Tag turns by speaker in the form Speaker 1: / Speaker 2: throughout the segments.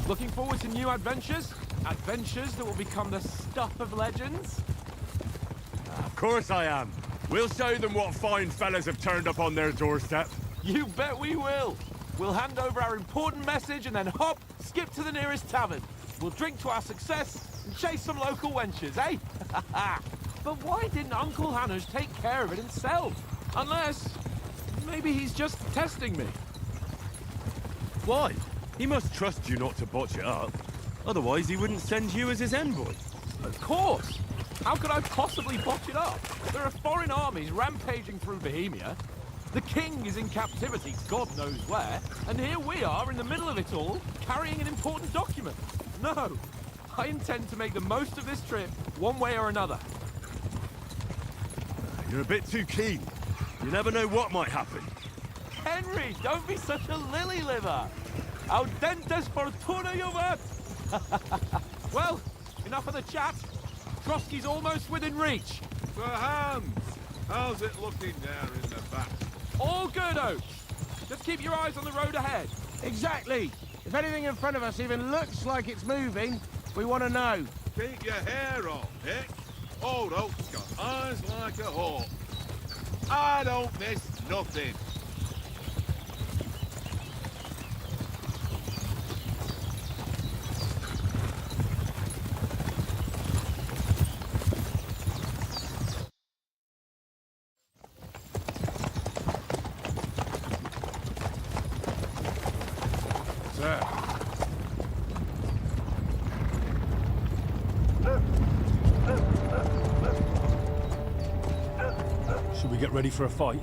Speaker 1: Looking forward to new adventures? Adventures that will become the stuff of legends?
Speaker 2: Of course I am. We'll show them what fine fellas have turned up on their doorstep.
Speaker 1: You bet we will. We'll hand over our important message and then hop, skip to the nearest tavern. We'll drink to our success and chase some local wenches, eh? But why didn't Uncle Hanush take care of it himself? Unless, maybe he's just testing me.
Speaker 2: Why? He must trust you not to botch it up. Otherwise, he wouldn't send you as his envoy.
Speaker 1: Of course. How could I possibly botch it up? There are foreign armies rampaging through Bohemia. The king is in captivity, God knows where. And here we are in the middle of it all, carrying an important document. No, I intend to make the most of this trip, one way or another.
Speaker 2: You're a bit too keen. You never know what might happen.
Speaker 1: Henry, don't be such a lily-liver. Audentes fortuna juvat. Well, enough of the chat. Trotsky's almost within reach.
Speaker 3: Sir Hans, how's it looking there in the back?
Speaker 1: All good, Oak. Just keep your eyes on the road ahead.
Speaker 4: Exactly. If anything in front of us even looks like it's moving, we want to know.
Speaker 3: Keep your hair on, Nick. Old Oak's got eyes like a hawk. I don't miss nothing.
Speaker 1: Sir.
Speaker 5: Should we get ready for a fight?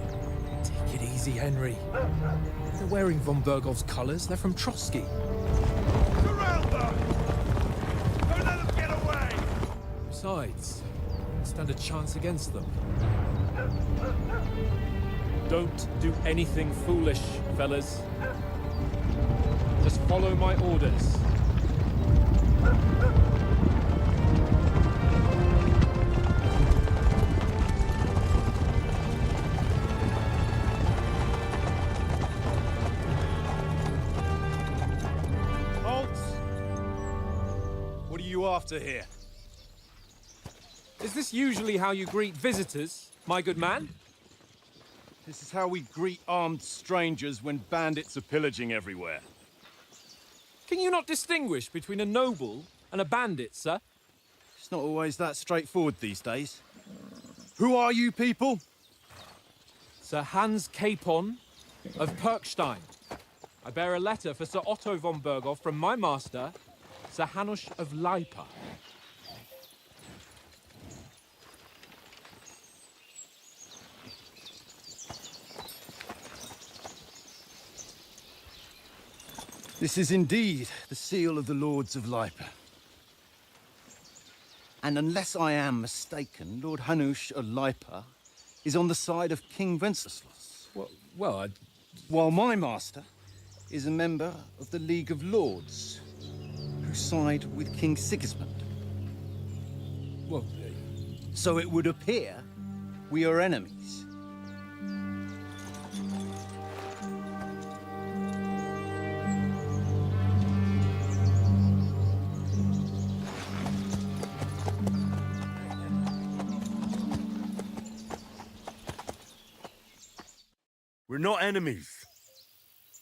Speaker 1: Take it easy, Henry. They're wearing von Bergov's colours. They're from Trotsky.
Speaker 3: Surround them! Don't let them get away!
Speaker 1: Besides, stand a chance against them.
Speaker 5: Don't do anything foolish, fellas. Just follow my orders.
Speaker 6: Halt! What are you after here?
Speaker 5: Is this usually how you greet visitors, my good man?
Speaker 6: This is how we greet armed strangers when bandits are pillaging everywhere.
Speaker 5: Can you not distinguish between a noble and a bandit, sir?
Speaker 6: It's not always that straightforward these days. Who are you people?
Speaker 5: Sir Hans Capon of Perkstein. I bear a letter for Sir Otto von Berghoff from my master, Sir Hanush of Lipa.
Speaker 6: This is indeed the seal of the Lords of Lipa. And unless I am mistaken, Lord Hanush of Lipa is on the side of King Wenceslas.
Speaker 5: Well,
Speaker 6: While my master is a member of the League of Lords, who side with King Sigismund.
Speaker 5: well,
Speaker 6: So it would appear we are enemies.
Speaker 2: We're not enemies.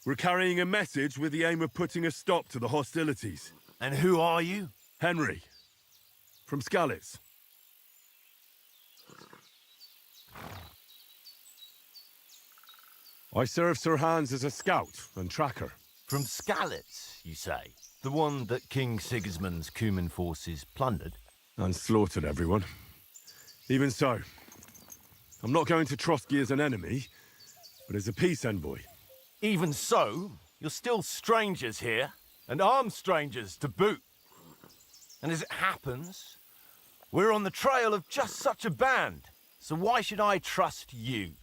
Speaker 2: We're carrying a message with the aim of putting a stop to the hostilities.
Speaker 7: And who are you?
Speaker 2: Henry, from Skalitz. I serve Sir Hans as a scout and tracker.
Speaker 7: From Skalitz, you say? The one that King Sigismund's Cuman forces plundered?
Speaker 2: And slaughtered everyone. Even so, I'm not going to Trotsky as an enemy, but as a peace envoy.
Speaker 7: Even so, you're still strangers here, and armed strangers to boot. And as it happens, we're on the trail of just such a band, so why should I trust you?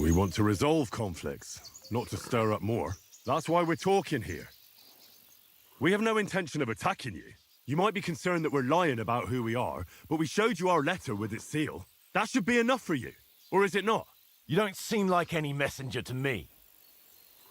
Speaker 2: We want to resolve conflicts, not to stir up more. That's why we're talking here. We have no intention of attacking you. You might be concerned that we're lying about who we are, but we showed you our letter with its seal. That should be enough for you. Or is it not?
Speaker 7: You don't seem like any messenger to me.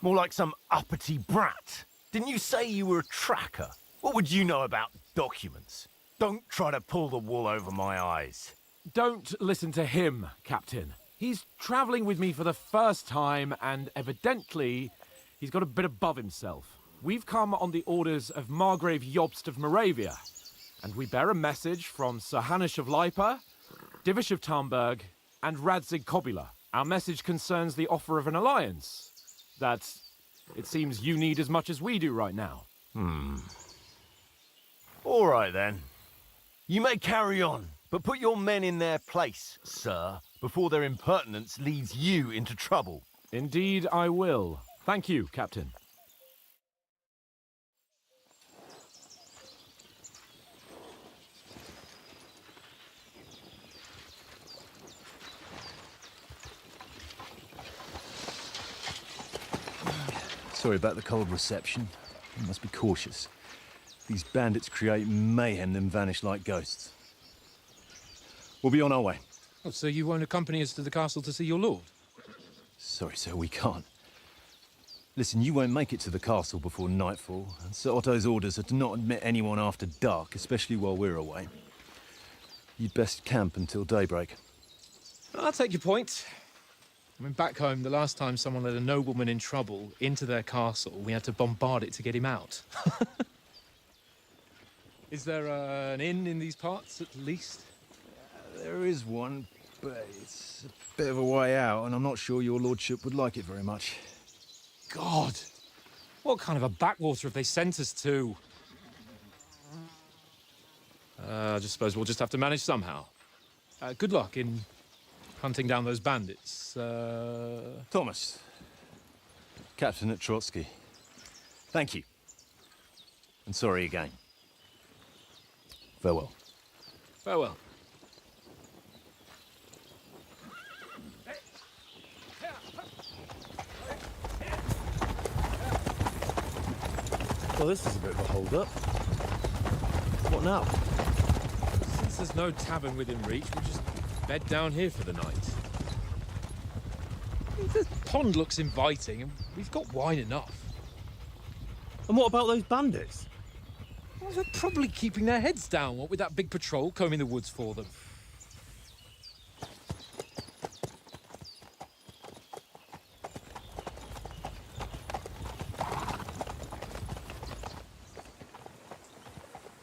Speaker 7: More like some uppity brat. Didn't you say you were a tracker? What would you know about documents? Don't try to pull the wool over my eyes.
Speaker 1: Don't listen to him, Captain. He's travelling with me for the first time, and evidently, he's got a bit above himself. We've come on the orders of Margrave Jobst of Moravia, and we bear a message from Sir Hanush of Lipa, Divish of Tarnberg, and Radzig Kobula. Our message concerns the offer of an alliance that it seems you need as much as we do right now.
Speaker 7: All right, then. You may carry on, but put your men in their place, sir, before their impertinence leads you into trouble.
Speaker 1: Indeed, I will. Thank you, Captain.
Speaker 8: Sorry about the cold reception. You must be cautious. These bandits create mayhem, then vanish like ghosts. We'll be on our way.
Speaker 5: Oh, so you won't accompany us to the castle to see your lord?
Speaker 8: Sorry, sir, we can't. Listen, you won't make it to the castle before nightfall, and Sir Otto's orders are to not admit anyone after dark, especially while we're away. You'd best camp until daybreak.
Speaker 5: I'll take your point. I mean, back home, the last time someone let a nobleman in trouble into their castle, we had to bombard it to get him out. Is there an inn in these parts, at least?
Speaker 8: There is one, but it's a bit of a way out, and I'm not sure your lordship would like it very much.
Speaker 5: God! What kind of a backwater have they sent us to? I just suppose we'll just have to manage somehow. Good luck in hunting down those bandits.
Speaker 8: Thomas, Captain at Trotsky. Thank you. And sorry again. Farewell.
Speaker 5: Farewell.
Speaker 8: Well, this is a bit of a hold-up. What now?
Speaker 5: Since there's no tavern within reach, we'll just bed down here for the night. The pond looks inviting, and we've got wine enough.
Speaker 8: And what about those bandits?
Speaker 5: Well, they're probably keeping their heads down, what with that big patrol combing the woods for them.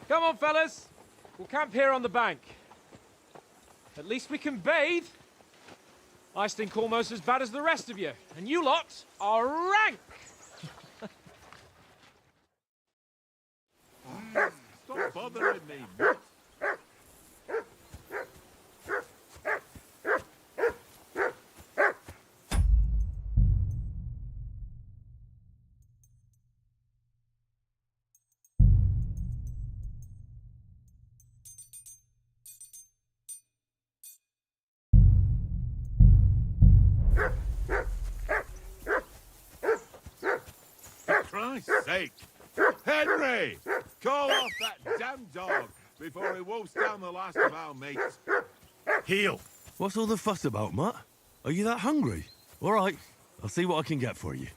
Speaker 5: Come on, fellas. We'll camp here on the bank. At least we can bathe. I stink almost as bad as the rest of you, and you lot are rank!
Speaker 3: Stop bothering me, mutt. For Christ's sake! Henry! Call off that damn dog before he wolfs down the last of our mates.
Speaker 2: Heel! What's all the fuss about, Matt? Are you that hungry? All right, I'll see what I can get for you.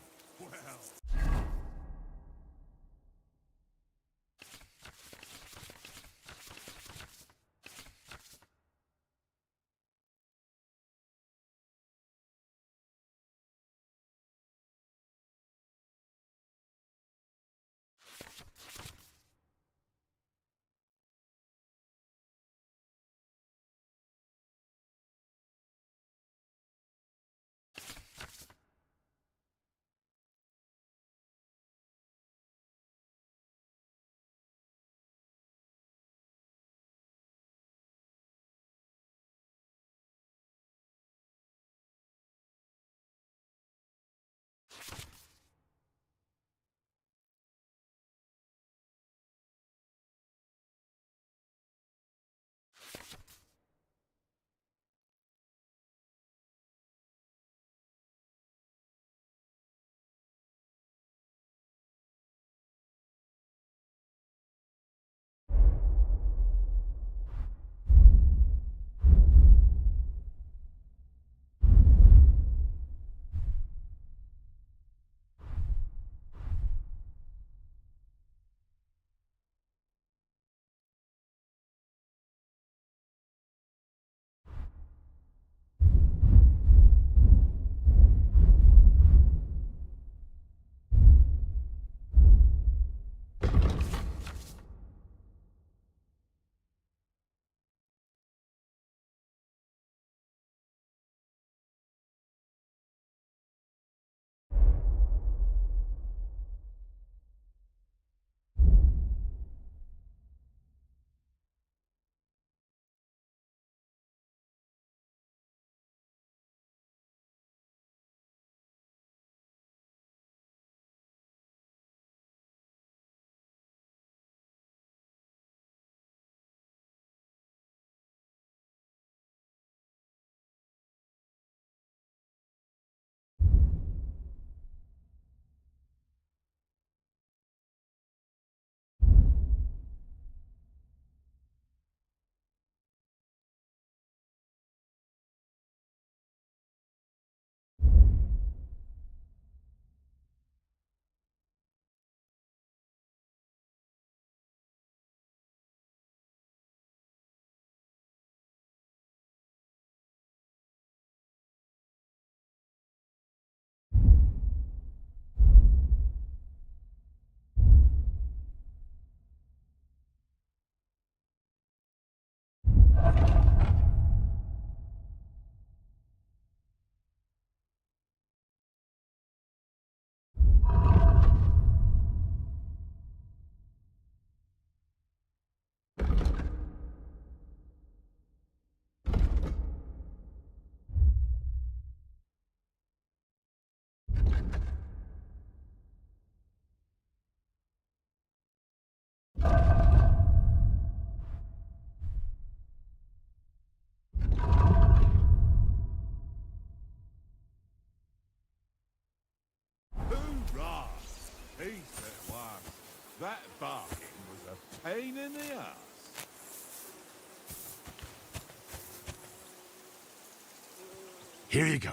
Speaker 2: Here you go.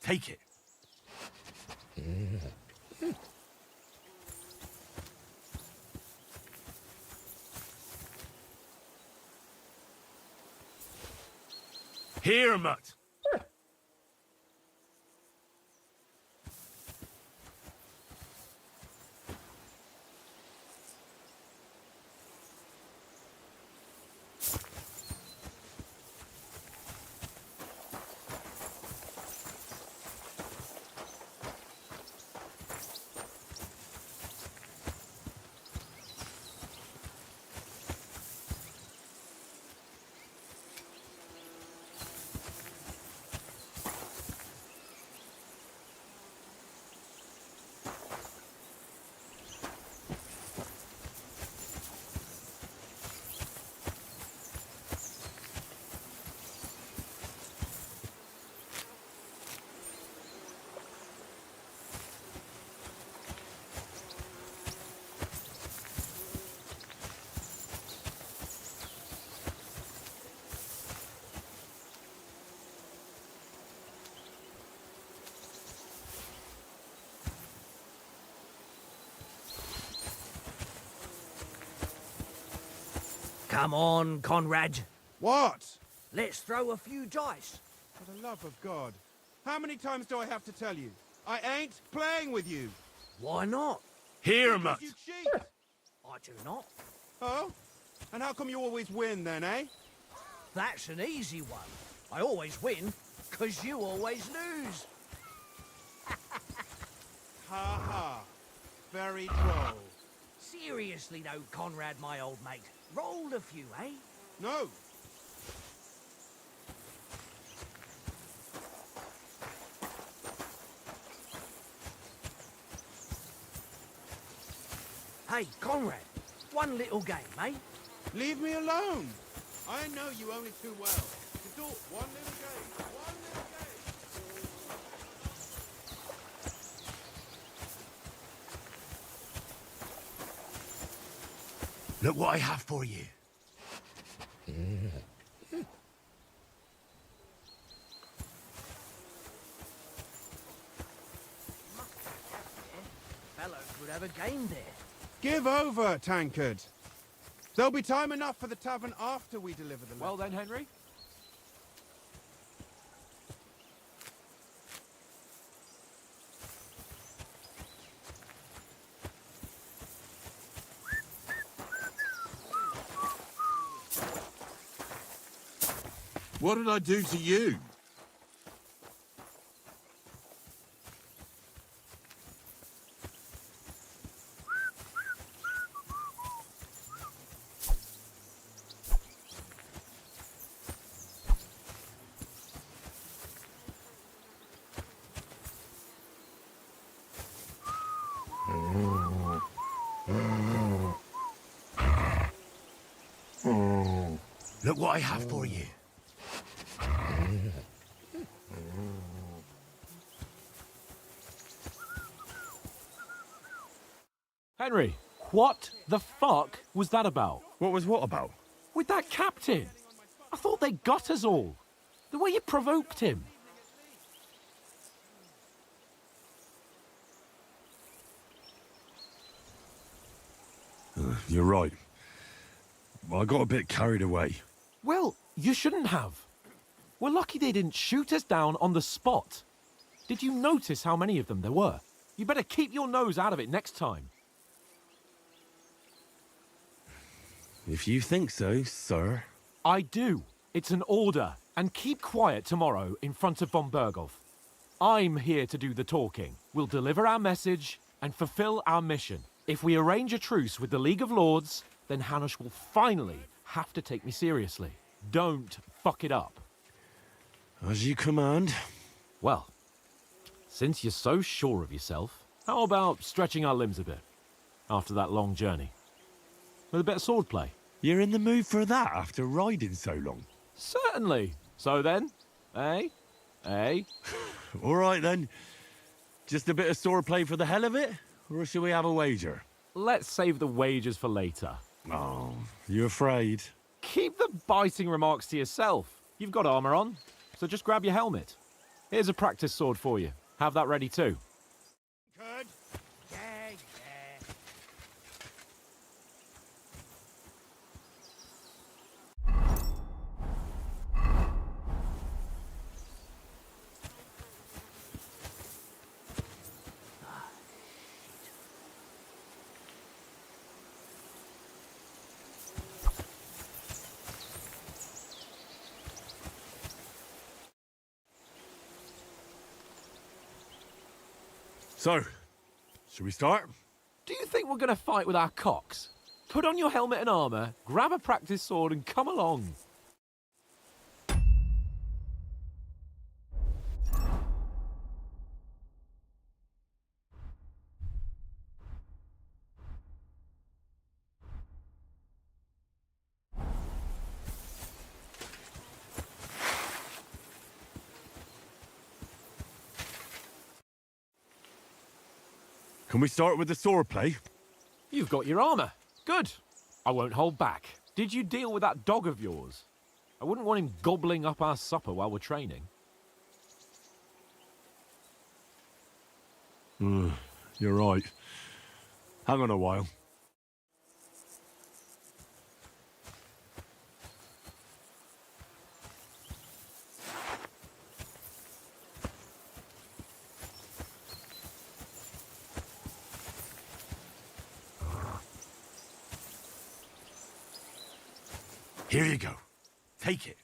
Speaker 2: Take it. Here, mutt.
Speaker 9: Come on, Conrad.
Speaker 4: What?
Speaker 9: Let's throw a few dice.
Speaker 4: For the love of God. How many times do I have to tell you? I ain't playing with you.
Speaker 9: Why not?
Speaker 2: Here, mutt.
Speaker 4: You cheat.
Speaker 9: I do not.
Speaker 4: Oh? And how come you always win then, eh?
Speaker 9: That's an easy one. I always win, 'cause you always lose.
Speaker 4: Ha ha. Very droll.
Speaker 9: Seriously though, Conrad, my old mate. Rolled a few, eh?
Speaker 4: No.
Speaker 9: Hey, Conrad, one little game, eh?
Speaker 4: Leave me alone. I know you only too well. To do one little game. One little game.
Speaker 2: Look what I have for you.
Speaker 9: Fellow could have a game there.
Speaker 4: Give over, Tankard. There'll be time enough for the tavern after we deliver the letter.
Speaker 1: Well then, Henry.
Speaker 3: What did I do to you?
Speaker 2: Look what I have for you.
Speaker 1: Henry, what the fuck was that about?
Speaker 2: What was what about?
Speaker 1: With that captain? I thought they got us all. The way you provoked him.
Speaker 2: You're right. I got a bit carried away.
Speaker 1: Well, you shouldn't have. We're lucky they didn't shoot us down on the spot. Did you notice how many of them there were? You better keep your nose out of it next time.
Speaker 2: If you think so, sir.
Speaker 1: I do. It's an order. And keep quiet tomorrow in front of von Berghoff. I'm here to do the talking. We'll deliver our message and fulfill our mission. If we arrange a truce with the League of Lords, then Hanush will finally have to take me seriously. Don't fuck it up.
Speaker 2: As you command.
Speaker 1: Well, since you're so sure of yourself, how about stretching our limbs a bit after that long journey? With a bit of swordplay.
Speaker 2: You're in the mood for that after riding so long?
Speaker 1: Certainly. So then, eh? Eh?
Speaker 2: All right then. Just a bit of swordplay for the hell of it? Or shall we have a wager?
Speaker 1: Let's save the wagers for later.
Speaker 2: Oh, you afraid?
Speaker 1: Keep the biting remarks to yourself. You've got armor on, so just grab your helmet. Here's a practice sword for you. Have that ready too.
Speaker 9: Good. Yeah, yeah.
Speaker 2: So, should we start?
Speaker 1: Do you think we're going to fight with our cocks? Put on your helmet and armour, grab a practice sword and come along.
Speaker 2: Can we start with the sword play?
Speaker 1: You've got your armour. Good. I won't hold back. Did you deal with that dog of yours? I wouldn't want him gobbling up our supper while we're training.
Speaker 2: You're right. Hang on a while. Here you go. Take it.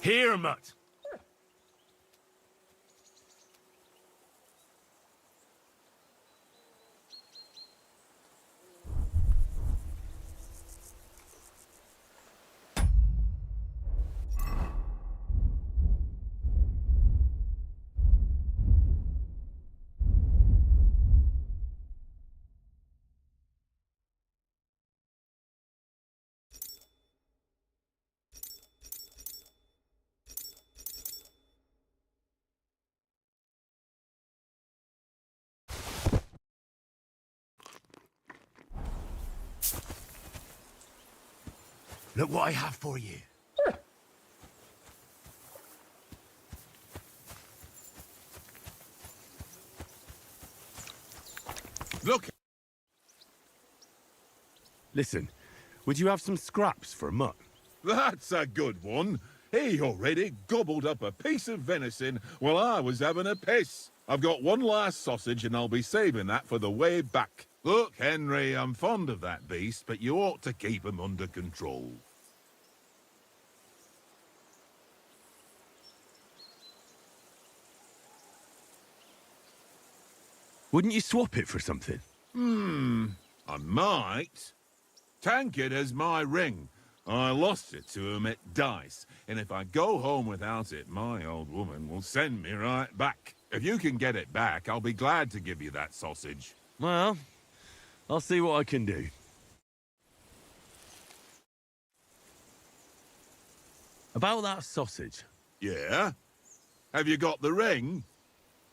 Speaker 2: Here, mutt. Look what I have for you.
Speaker 3: Look,
Speaker 2: Listen, would you have some scraps for a mutt?
Speaker 3: that's a good one. He already gobbled up a piece of venison while I was having a piss. I've got one last sausage and I'll be saving that for the way back. Look, Henry, I'm fond of that beast, but you ought to keep him under control.
Speaker 2: Wouldn't you swap it for something?
Speaker 3: I might. Tankard has my ring. I lost it to him at dice, and if I go home without it, my old woman will send me right back. If you can get it back, I'll be glad to give you that sausage.
Speaker 2: Well, I'll see what I can do. About that sausage.
Speaker 3: Yeah? Have you got the ring?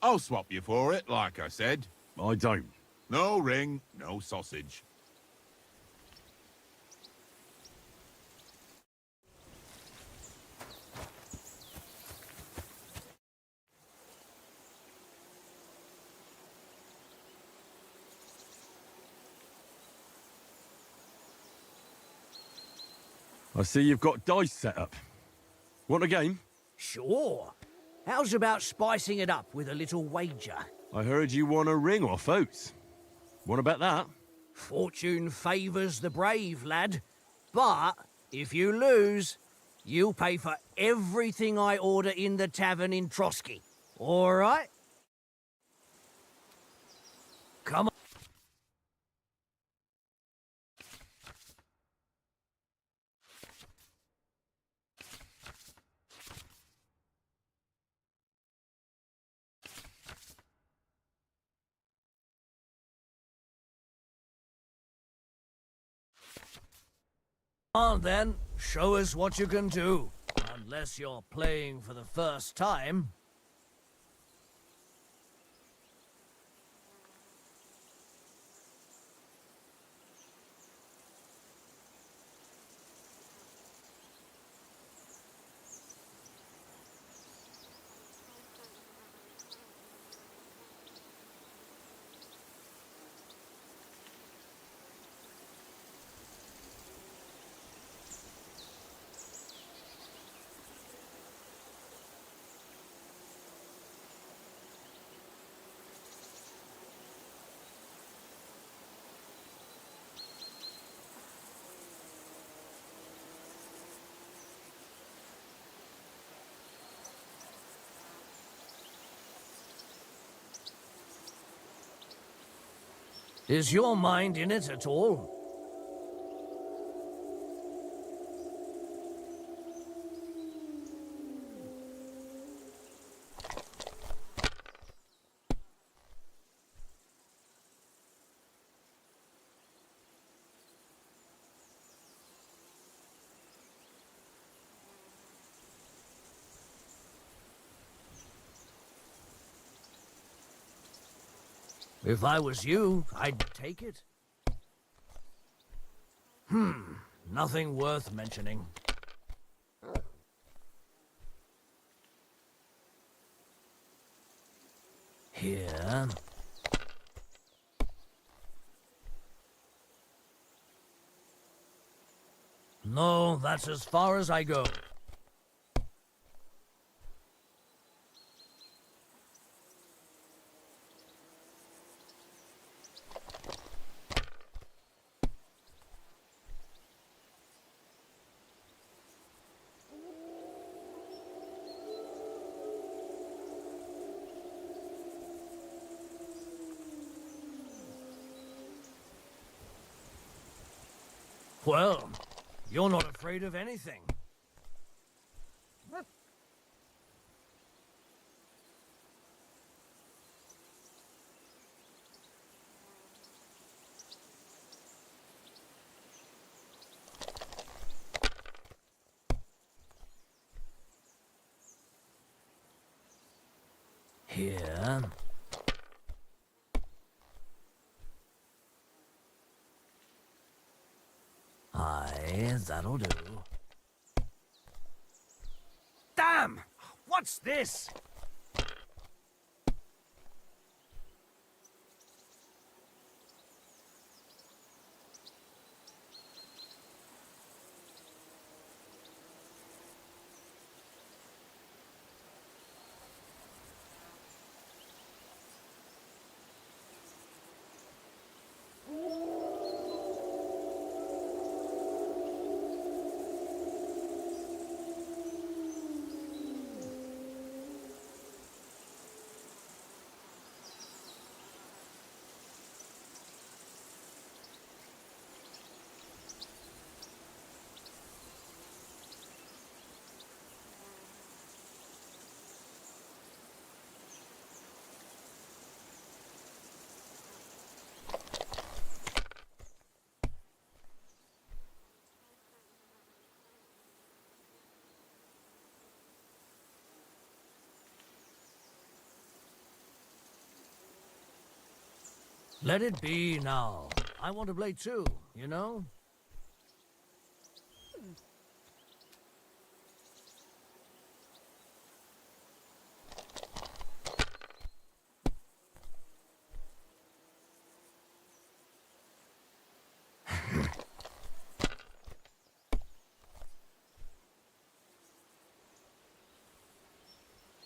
Speaker 3: I'll swap you for it, like I said.
Speaker 2: I don't.
Speaker 3: No ring, no sausage.
Speaker 2: I see you've got dice set up. Want a game?
Speaker 9: Sure. How's about spicing it up with a little wager?
Speaker 2: I heard you won a ring off Oates. Want to bet that?
Speaker 9: Fortune favours the brave, lad. But if you lose, You pay for everything I order in the tavern in Trotsky. All right? Come on. On then, show us what you can do. Unless you're playing for the first time. Is your mind in it at all? If I was you, I'd take it. Nothing worth mentioning. Here. No, that's as far as I go. Well, you're not afraid of anything. Here. Aye, that'll do. Damn! What's this? Let it be now. I want to play too, you know?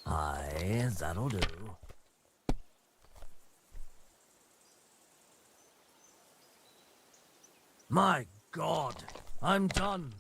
Speaker 9: Aye, that'll do. My God, I'm done.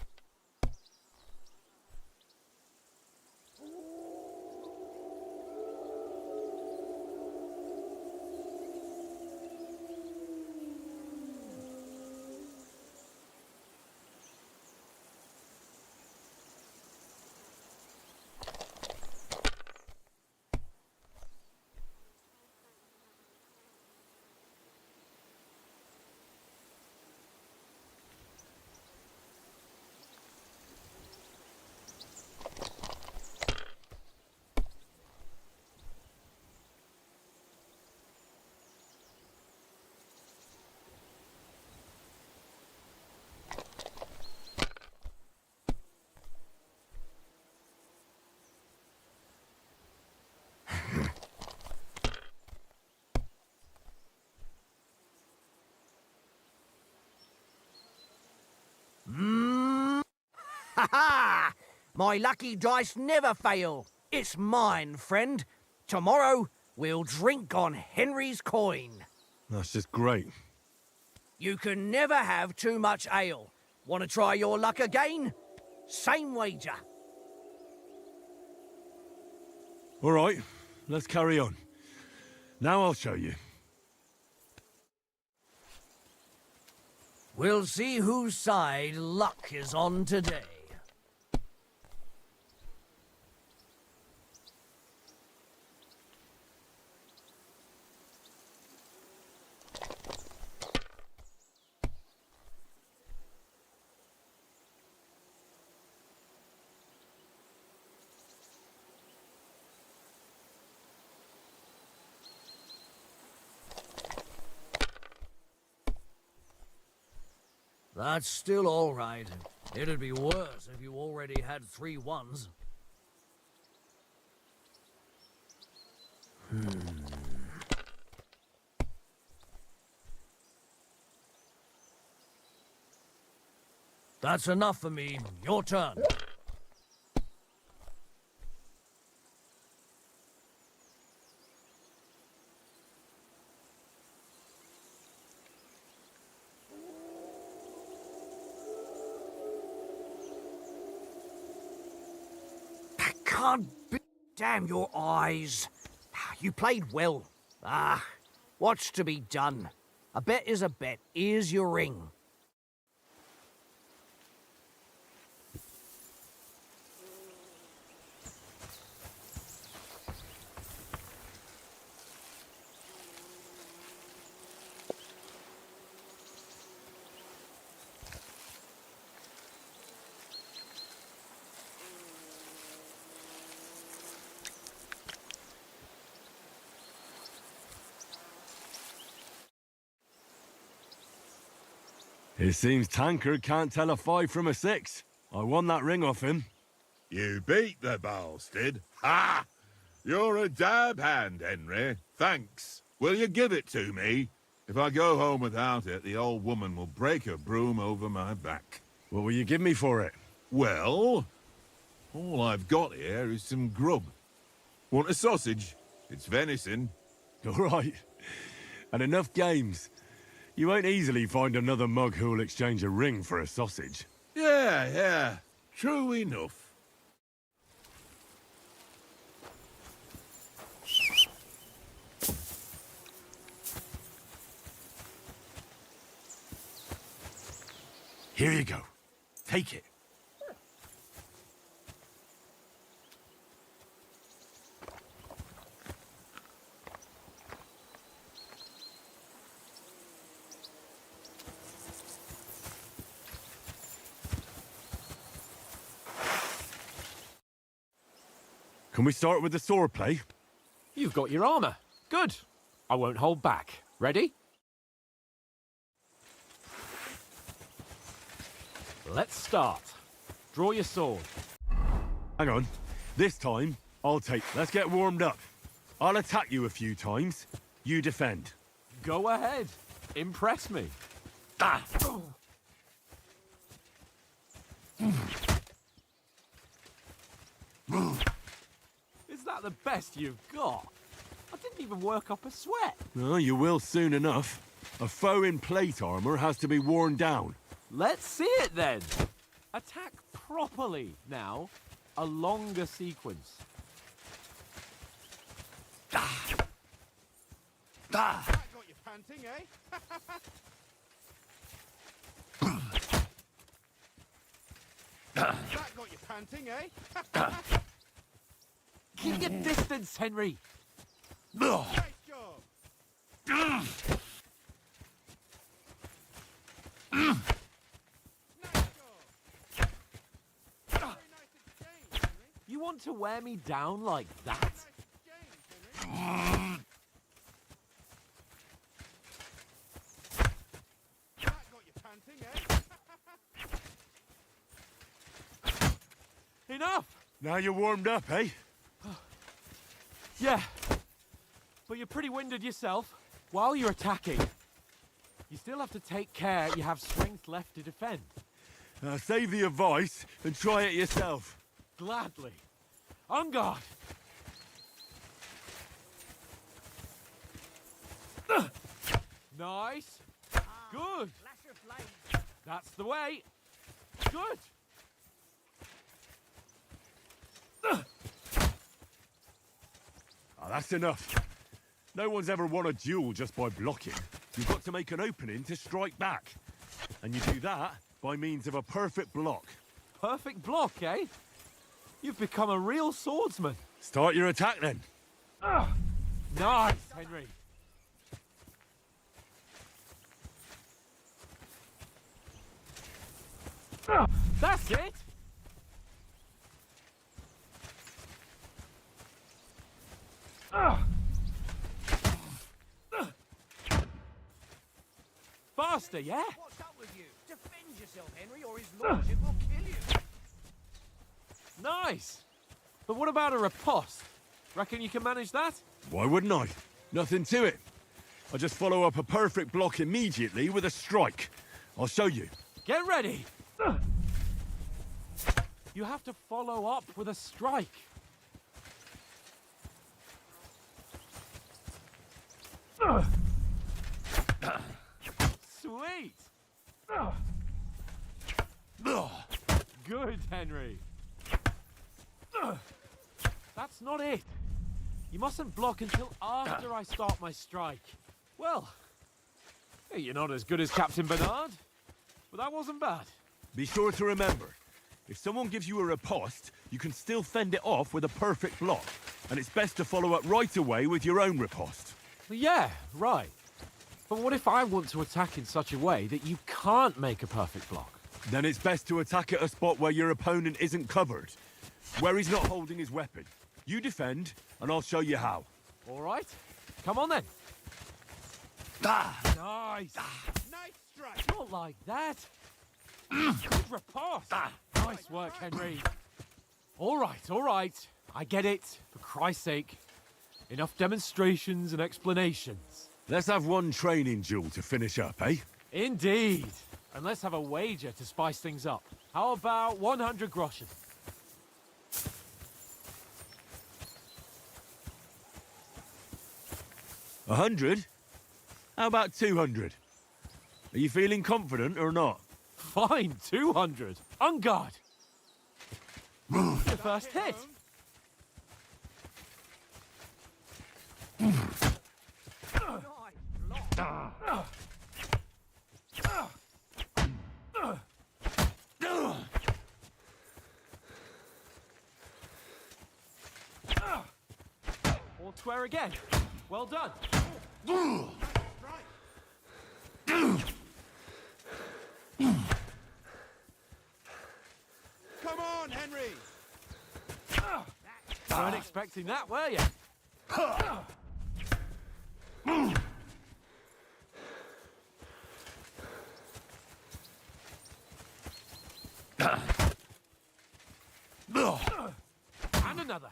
Speaker 9: Ha ha! My lucky dice never fail. It's mine, friend. Tomorrow, we'll drink on Henry's coin.
Speaker 2: That's just great.
Speaker 9: You can never have too much ale. Want to try your luck again? Same wager.
Speaker 2: All right, let's carry on. Now I'll show you.
Speaker 9: We'll see whose side luck is on today. That's still all right. It'd be worse if you already had 3 1s. That's enough for me. Your turn. Can't be. Damn your eyes. You played well. What's to be done? A bet is a bet. Here's your ring.
Speaker 2: It seems Tankard can't tell a 5 from a 6. I won that ring off him.
Speaker 3: You beat the bastard. Ha! You're a dab hand, Henry. Thanks. Will you give it to me? If I go home without it, the old woman will break her broom over my back.
Speaker 2: What will you give me for it?
Speaker 3: Well, all I've got here is some grub. Want a sausage? It's venison.
Speaker 2: All right. And enough games. You won't easily find another mug who'll exchange a ring for a sausage.
Speaker 3: Yeah. True enough.
Speaker 2: Here you go. Take it. Can we start with the sword play?
Speaker 1: You've got your armor. Good. I won't hold back. Ready? Let's start. Draw your sword.
Speaker 2: Hang on. This time, I'll take... Let's get warmed up. I'll attack you a few times. You defend.
Speaker 1: Go ahead. Impress me. Is that the best you've got? I didn't even work up a sweat.
Speaker 2: Oh, you will soon enough. A foe in plate armor has to be worn down.
Speaker 1: Let's see it then. Attack properly now. A longer sequence.
Speaker 4: That got you panting, eh? That got you panting, eh?
Speaker 1: Keep your distance, Henry.
Speaker 4: Nice job. Nice job. Very nice exchange, Henry.
Speaker 1: You want to wear me down like that?
Speaker 4: Nice exchange, Henry. That got you panting, eh?
Speaker 1: Enough!
Speaker 2: Now you're warmed up, eh?
Speaker 1: Yeah. But you're pretty winded yourself. While you're attacking, you still have to take care you have strength left to defend.
Speaker 2: Save the advice and try it yourself.
Speaker 1: Gladly. On guard. Nice. Good.
Speaker 9: Flash of flame.
Speaker 1: That's the way. Good.
Speaker 2: That's enough. No one's ever won a duel just by blocking. You've got to make an opening to strike back. And you do that by means of a perfect block.
Speaker 1: Perfect block, eh? You've become a real swordsman.
Speaker 2: Start your attack then.
Speaker 1: Nice, Henry. That's it. Faster, yeah?
Speaker 9: What's up with you? Defend yourself, Henry, or his lordship will kill you.
Speaker 1: Nice. But what about a riposte? Reckon you can manage that?
Speaker 2: Why wouldn't I? Nothing to it. I just follow up a perfect block immediately with a strike. I'll show you.
Speaker 1: Get ready. You have to follow up with a strike. Sweet. Good, Henry. That's not it. You mustn't block until after I start my strike. Well, you're not as good as Captain Bernard, but that wasn't bad.
Speaker 2: Be sure to remember, if someone gives you a riposte, you can still fend it off with a perfect block. And it's best to follow up right away with your own riposte.
Speaker 1: Yeah, right. But what if I want to attack in such a way that you can't make a perfect block?
Speaker 2: Then it's best to attack at a spot where your opponent isn't covered, where he's not holding his weapon. You defend, and I'll show you how.
Speaker 1: All right. Come on then. Nice.
Speaker 4: Nice strike.
Speaker 1: Not like that. Good riposte. Nice work, Henry. All right. I get it. For Christ's sake. Enough demonstrations and explanations.
Speaker 2: Let's have one training duel to finish up, eh?
Speaker 1: Indeed. And let's have a wager to spice things up. How about 100 groschen?
Speaker 2: A 100? How about 200? Are you feeling confident or not?
Speaker 1: Fine, 200. On guard. The first hit. All square again. Well done.
Speaker 4: Come on, Henry.
Speaker 1: Weren't expecting that, were you? And another.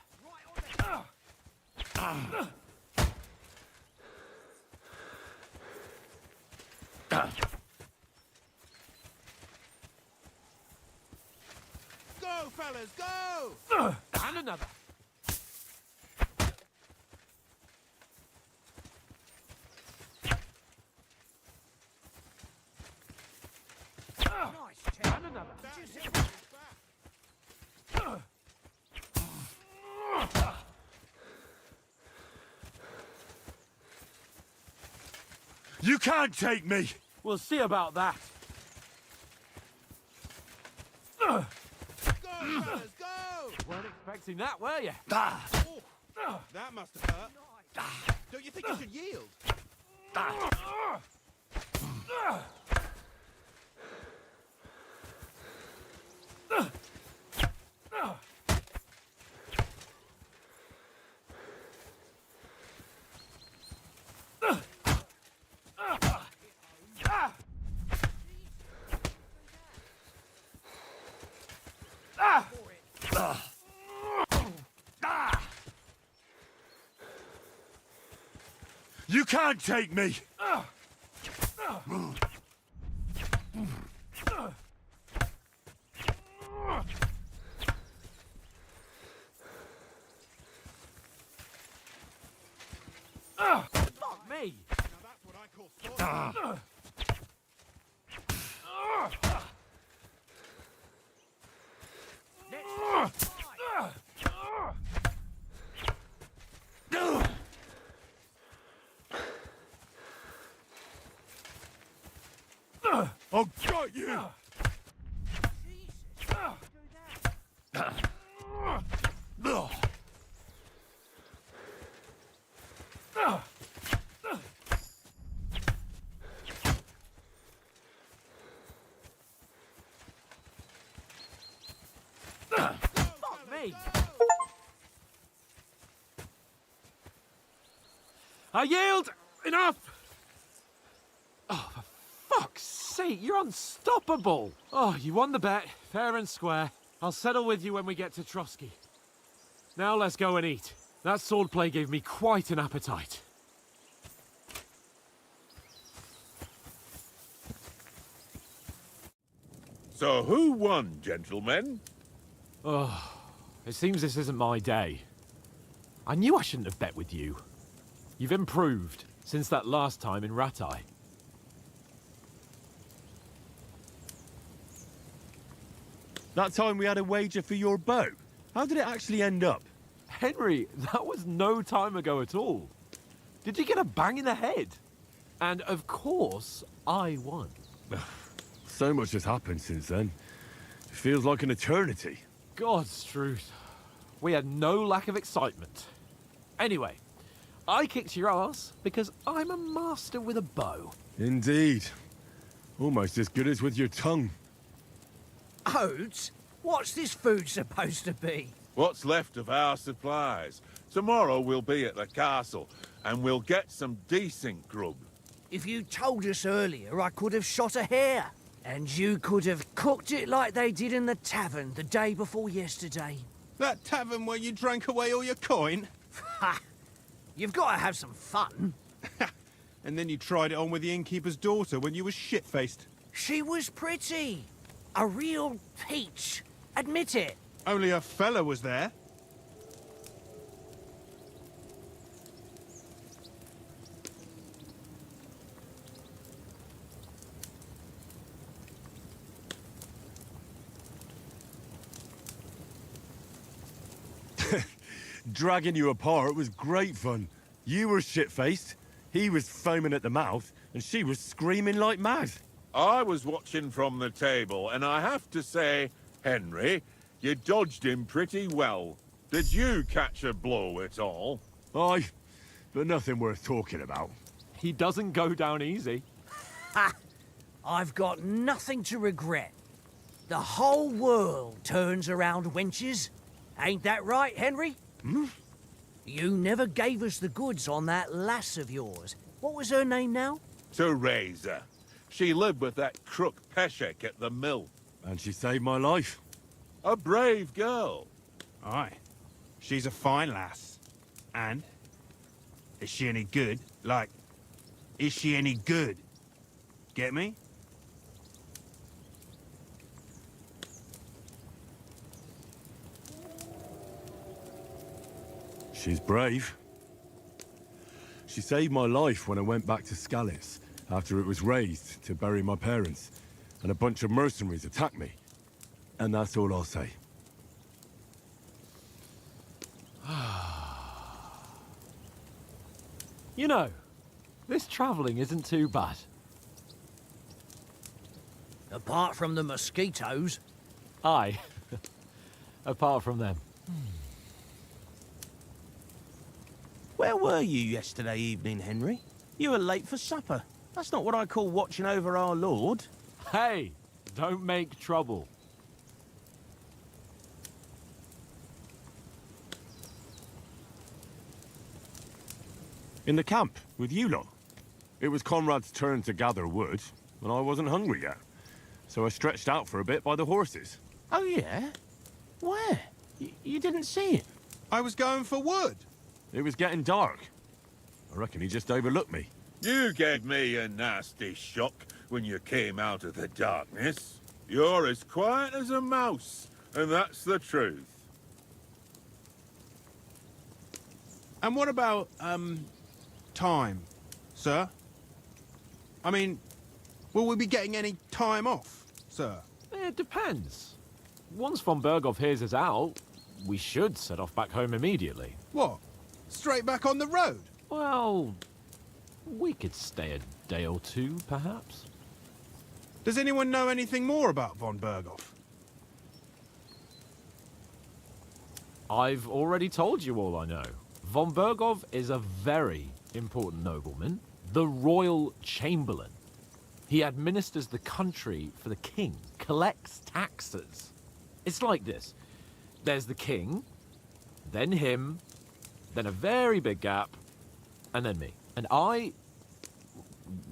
Speaker 4: Go, fellas, go!
Speaker 1: And another.
Speaker 9: Nice, Ted.
Speaker 1: And another.
Speaker 2: You can't take me!
Speaker 1: We'll see about that.
Speaker 4: Go, fellas, go!
Speaker 1: Weren't expecting that, were you?
Speaker 4: Oh, that must have hurt. Don't you think you should yield?
Speaker 2: You can't take me!
Speaker 1: Fuck me!
Speaker 4: Now that's what I call sorcery.
Speaker 2: I'll got you!
Speaker 1: Fuck me! I yield! Enough! Oh, for fuck's sake, you're unstoppable! Oh, you won the bet, fair and square. I'll settle with you when we get to Trotsky. Now let's go and eat. That swordplay gave me quite an appetite.
Speaker 3: So who won, gentlemen?
Speaker 1: Oh, it seems this isn't my day. I knew I shouldn't have bet with you. You've improved since that last time in Ratai.
Speaker 2: That time we had a wager for your bow. How did it actually end up?
Speaker 1: Henry, that was no time ago at all. Did you get a bang in the head? And of course, I won.
Speaker 2: So much has happened since then. It feels like an eternity.
Speaker 1: God's truth. We had no lack of excitement. Anyway, I kicked your ass because I'm a master with a bow.
Speaker 2: Indeed. Almost as good as with your tongue.
Speaker 9: Oates? What's this food supposed to be?
Speaker 3: What's left of our supplies? Tomorrow we'll be at the castle, and we'll get some decent grub.
Speaker 9: If you told us earlier, I could have shot a hare. And you could have cooked it like they did in the tavern the day before yesterday.
Speaker 4: That tavern where you drank away all your coin?
Speaker 9: Ha! You've got to have some fun.
Speaker 4: And then you tried it on with the innkeeper's daughter when you were shit-faced.
Speaker 9: She was pretty. A real peach. Admit it.
Speaker 4: Only a fella was there.
Speaker 2: Dragging you apart was great fun. You were shit-faced, he was foaming at the mouth, and she was screaming like mad.
Speaker 3: I was watching from the table, and I have to say, Henry, you dodged him pretty well. Did you catch a blow at all?
Speaker 2: Aye, but nothing worth talking about.
Speaker 1: He doesn't go down easy.
Speaker 9: Ha! I've got nothing to regret. The whole world turns around wenches. Ain't that right, Henry?
Speaker 2: Hmm?
Speaker 9: You never gave us the goods on that lass of yours. What was her name now?
Speaker 3: Teresa. She lived with that crook Peshek at the mill.
Speaker 2: And she saved my life.
Speaker 3: A brave girl.
Speaker 4: Aye. She's a fine lass. And? Is she any good? Like, is she any good? Get me?
Speaker 2: She's brave. She saved my life when I went back to Skalitz after it was razed to bury my parents, and a bunch of mercenaries attacked me. And that's all I'll say.
Speaker 1: You know, this travelling isn't too bad.
Speaker 9: Apart from the mosquitoes.
Speaker 1: Aye. Apart from them.
Speaker 10: Where were you yesterday evening, Henry? You were late for supper. That's not what I call watching over our lord.
Speaker 1: Hey, don't make trouble.
Speaker 2: In the camp, with you lot. It was Conrad's turn to gather wood, and I wasn't hungry yet. So I stretched out for a bit by the horses.
Speaker 10: Oh, yeah? Where? You didn't see him?
Speaker 4: I was going for wood.
Speaker 2: It was getting dark. I reckon he just overlooked me.
Speaker 3: You gave me a nasty shock when you came out of the darkness. You're as quiet as a mouse, and that's the truth.
Speaker 4: And what about, time, sir? I mean, will we be getting any time off, sir?
Speaker 1: It depends. Once von Berghoff hears us out, we should set off back home immediately.
Speaker 4: What? Straight back on the road?
Speaker 1: Well, we could stay a day or two, perhaps.
Speaker 4: Does anyone know anything more about von Berghoff?
Speaker 1: I've already told you all I know. Von Berghoff is a very important nobleman, the royal chamberlain. He administers the country for the king, collects taxes. It's like this. There's the king, then him, then a very big gap, and then me. And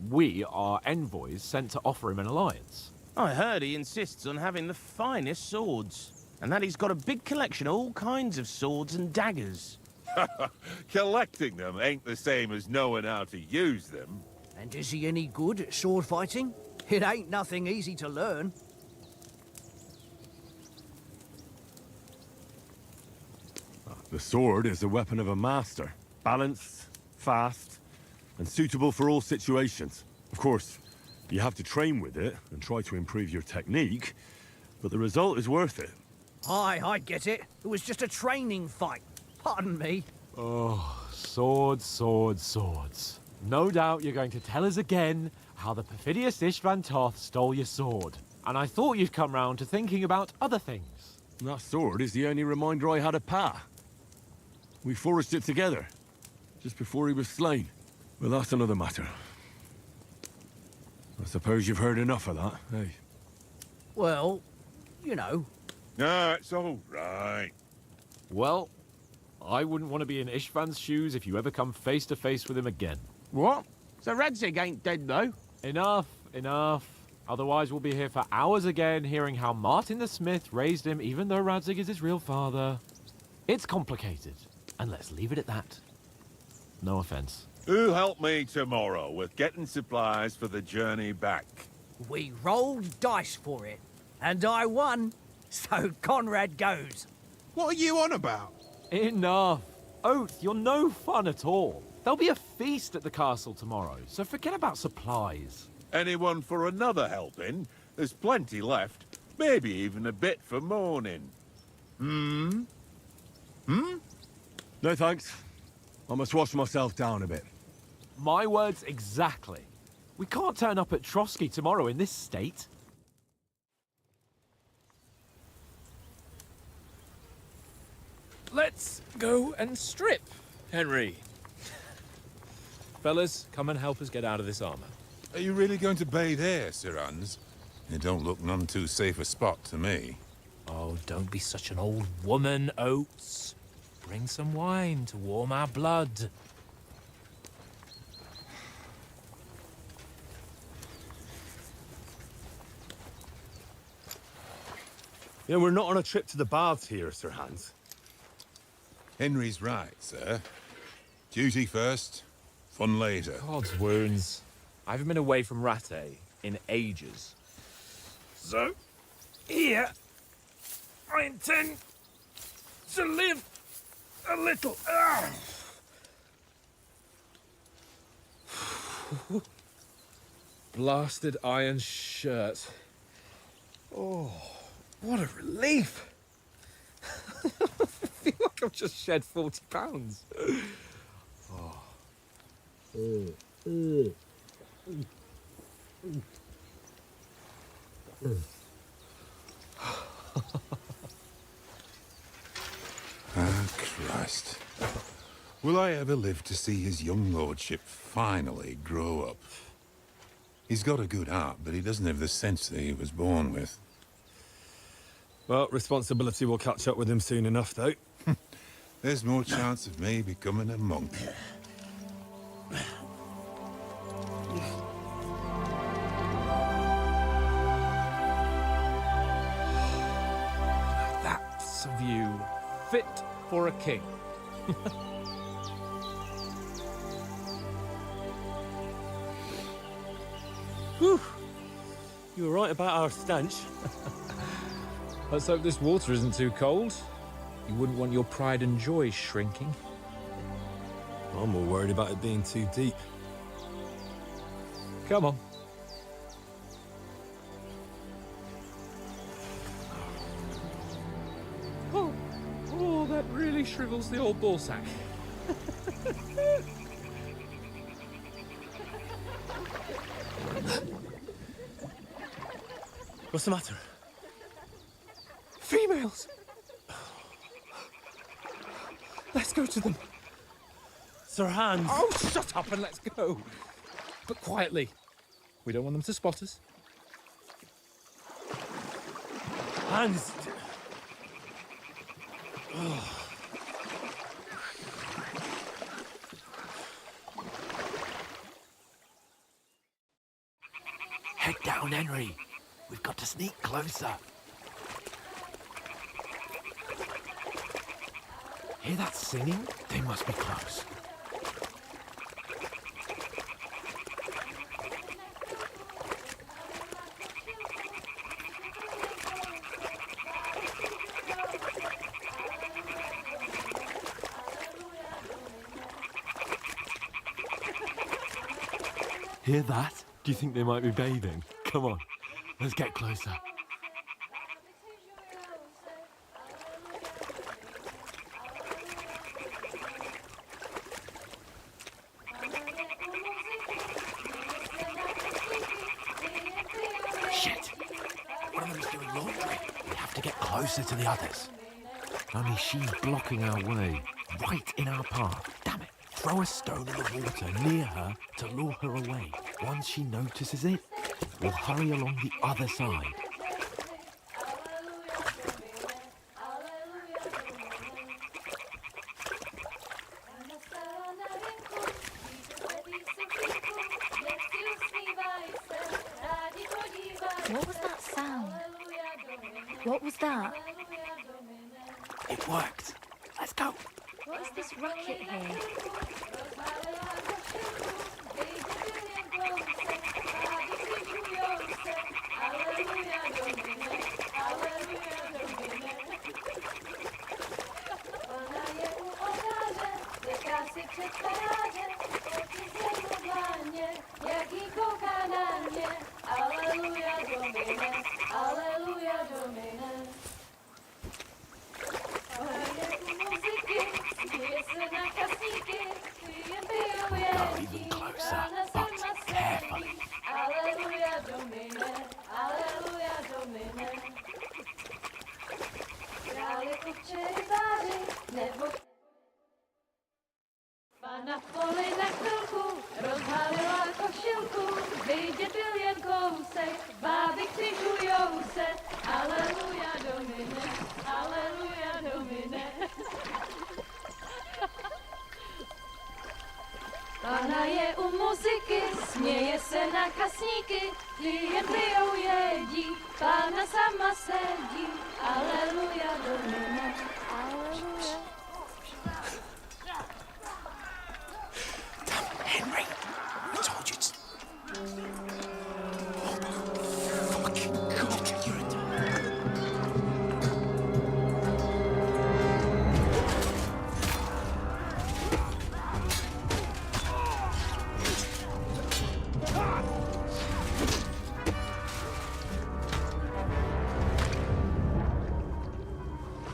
Speaker 1: we are envoys sent to offer him an alliance.
Speaker 10: I heard he insists on having the finest swords, and that he's got a big collection of all kinds of swords and daggers.
Speaker 3: Collecting them ain't the same as knowing how to use them.
Speaker 9: And is he any good at sword fighting? It ain't nothing easy to learn.
Speaker 2: The sword is the weapon of a master. Balanced, fast, and suitable for all situations. Of course, you have to train with it and try to improve your technique, but the result is worth it.
Speaker 9: Aye, I get it. It was just a training fight. Pardon me.
Speaker 1: Oh, swords, swords, swords. No doubt you're going to tell us again how the perfidious Istvan Toth stole your sword. And I thought you'd come round to thinking about other things.
Speaker 2: That sword is the only reminder I had of Pa. We forged it together, just before he was slain. But that's another matter. I suppose you've heard enough of that, eh?
Speaker 9: Well, you know.
Speaker 3: No, it's all right.
Speaker 1: Well, I wouldn't want to be in Istvan's shoes if you ever come face to face with him again.
Speaker 10: What? So Radzig ain't dead, though?
Speaker 1: Enough, enough. Otherwise we'll be here for hours again hearing how Martin the Smith raised him even though Radzig is his real father. It's complicated, and let's leave it at that. No offense.
Speaker 3: Who'll help me tomorrow with getting supplies for the journey back?
Speaker 9: We rolled dice for it, and I won. So Conrad goes.
Speaker 4: What are you on about?
Speaker 1: Enough. Oath, you're no fun at all. There'll be a feast at the castle tomorrow, so forget about supplies.
Speaker 3: Anyone for another helping? There's plenty left. Maybe even a bit for morning.
Speaker 2: No thanks. I must wash myself down a bit.
Speaker 1: My words exactly. We can't turn up at Trotsky tomorrow in this state.
Speaker 5: Let's go and strip, Henry. Fellas, come and help us get out of this armor.
Speaker 11: Are you really going to bathe here, Sir Hans? It don't look none too safe a spot to me.
Speaker 5: Oh, don't be such an old woman, Oates. Bring some wine to warm our blood.
Speaker 2: You know, we're not on a trip to the baths here, Sir Hans.
Speaker 11: Henry's right, sir. Duty first, fun later.
Speaker 5: God's wounds. I haven't been away from Rattay in ages. So, here, I intend to live a little. Blasted iron shirt. Oh, what a relief. I feel like I've just shed 40 pounds.
Speaker 11: Ah, Christ. Will I ever live to see his young lordship finally grow up? He's got a good heart, but he doesn't have the sense that he was born with.
Speaker 2: Well, responsibility will catch up with him soon enough, though.
Speaker 11: There's more chance of me becoming a monk.
Speaker 5: That's a view fit for a king.
Speaker 2: Whew. You were right about our stench.
Speaker 5: Let's hope this water isn't too cold. You wouldn't want your pride and joy shrinking.
Speaker 8: I'm more worried about it being too deep.
Speaker 5: Come on. Oh, that really shrivels the old ball sack.
Speaker 8: What's the matter?
Speaker 5: Females! Let's go to them.
Speaker 8: Sir Hans!
Speaker 5: Oh, shut up and let's go. But quietly. We don't want them to spot us.
Speaker 8: Hans!
Speaker 1: Head down, Henry. We've got to sneak closer. Hear that singing? They must be close. Hear that? Do you think they might be bathing? Come on, let's get closer. Shit! One of them's doing laundry. We have to get closer to the others. Only she's blocking our way, right in our path. Damn it! Throw a stone in the water near her to lure her away. Once she notices it, we'll hurry along the other side.
Speaker 12: What was that sound? What was that?
Speaker 1: It worked. Let's go.
Speaker 12: What is this racket here?
Speaker 1: Go even closer, but carefully.
Speaker 12: Pana v poli na chvilku rozhalila košilku, vidět byl jen kousek, báby křižujou se, aleluja domine, aleluja domine. Pana je u muziky, směje se na kasníky, klient pijou jedí, Pána sama sedí, aleluja domine, aleluja.
Speaker 1: Henry, I told you to... Fucking God, you're a...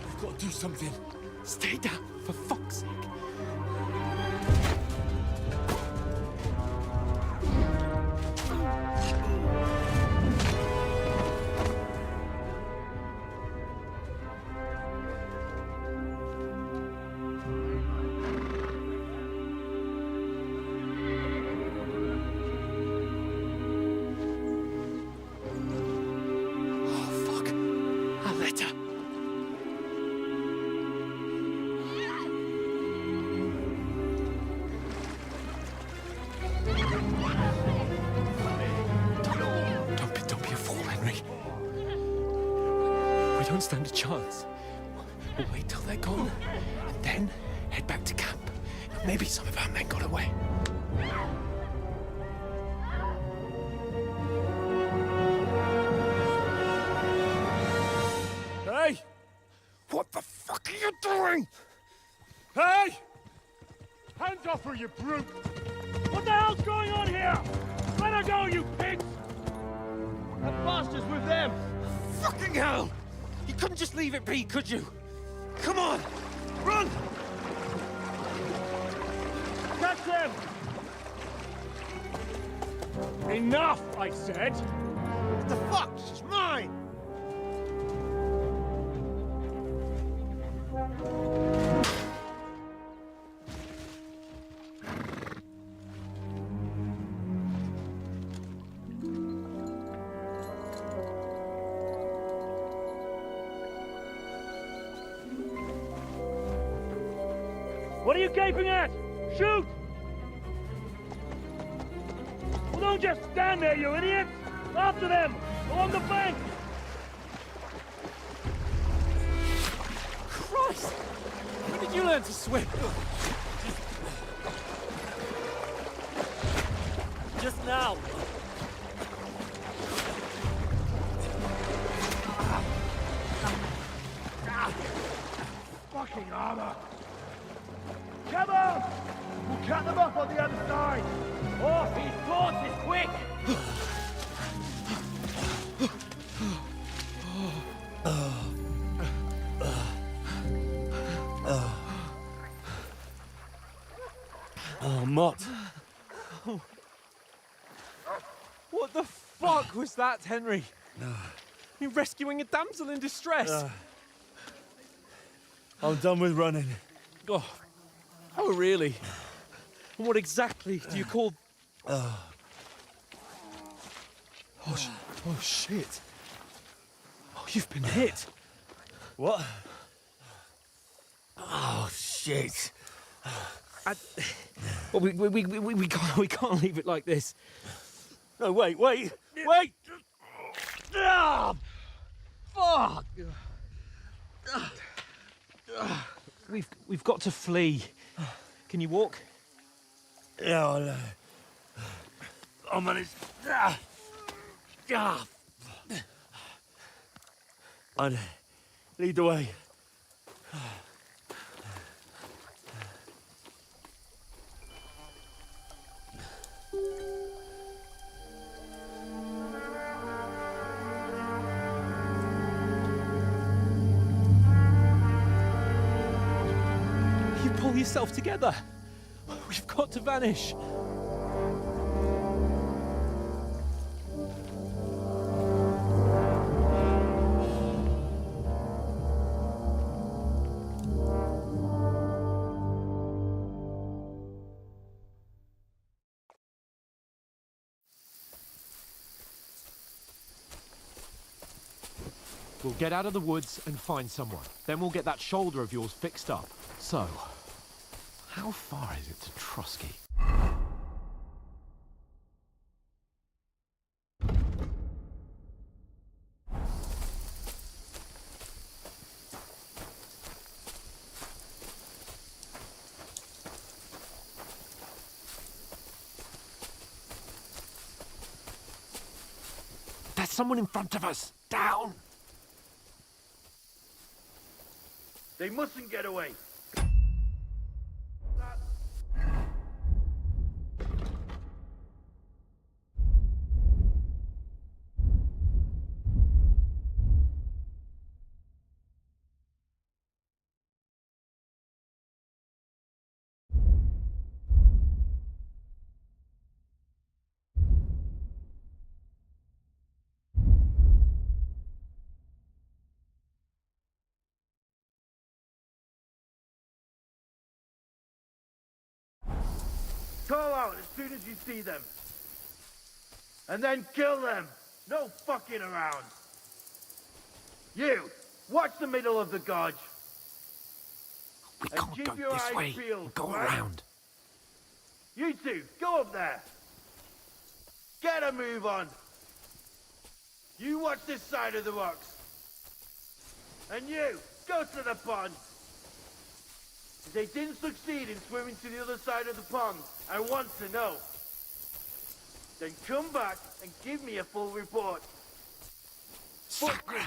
Speaker 1: We've got to do something. Stay down, for fuck's sake. Don't stand a chance. We'll wait till they're gone, and then head back to camp. Maybe some of our men got away.
Speaker 5: Hey! What the fuck are you doing? Hey!
Speaker 2: Hands off her, you brute!
Speaker 5: What the hell's going on here? Let her go, you pigs!
Speaker 10: That bastard's with them!
Speaker 6: Fucking hell! You couldn't just leave it be, could you? Come on! Run!
Speaker 5: Catch them! Enough, I said!
Speaker 10: What the fuck? She's mine!
Speaker 5: What are you gaping at? Shoot! Well, don't just stand there, you idiot! After them! Along the bank!
Speaker 1: Christ! When did you learn to swim?
Speaker 5: Just now!
Speaker 10: Fucking armor!
Speaker 5: Come on! We'll cut them off on the other side! Off his horses, quick!
Speaker 8: Oh, Mott.
Speaker 1: What the fuck was that, Henry? You rescuing a damsel in distress?
Speaker 8: I'm done with running.
Speaker 1: Oh, really? And what exactly do you call...
Speaker 8: Oh, shit.
Speaker 1: Oh, you've been hit.
Speaker 8: What?
Speaker 6: Oh, shit.
Speaker 1: Well, we can't leave it like this.
Speaker 8: No, wait!
Speaker 1: Ah, fuck! We've got to flee. Can you walk?
Speaker 8: Yeah, I'll manage. I'd lead the way.
Speaker 1: You pull yourself together. We've got to vanish. We'll get out of the woods and find someone. Then we'll get that shoulder of yours fixed up. So, how far is it to Trusky? There's someone in front of us! Down!
Speaker 10: They mustn't get away! Call out as soon as you see them. And then kill them. No fucking around. You, watch the middle of the gorge.
Speaker 1: We
Speaker 10: And
Speaker 1: can't
Speaker 10: keep
Speaker 1: go
Speaker 10: your
Speaker 1: this
Speaker 10: eyes
Speaker 1: way.
Speaker 10: peeled,
Speaker 1: Go
Speaker 10: right?
Speaker 1: around.
Speaker 10: You two, go up there. Get a move on. You watch this side of the rocks. And you, go to the pond. If they didn't succeed in swimming to the other side of the pond, I want to know. Then come back and give me a full report.
Speaker 1: Sakra!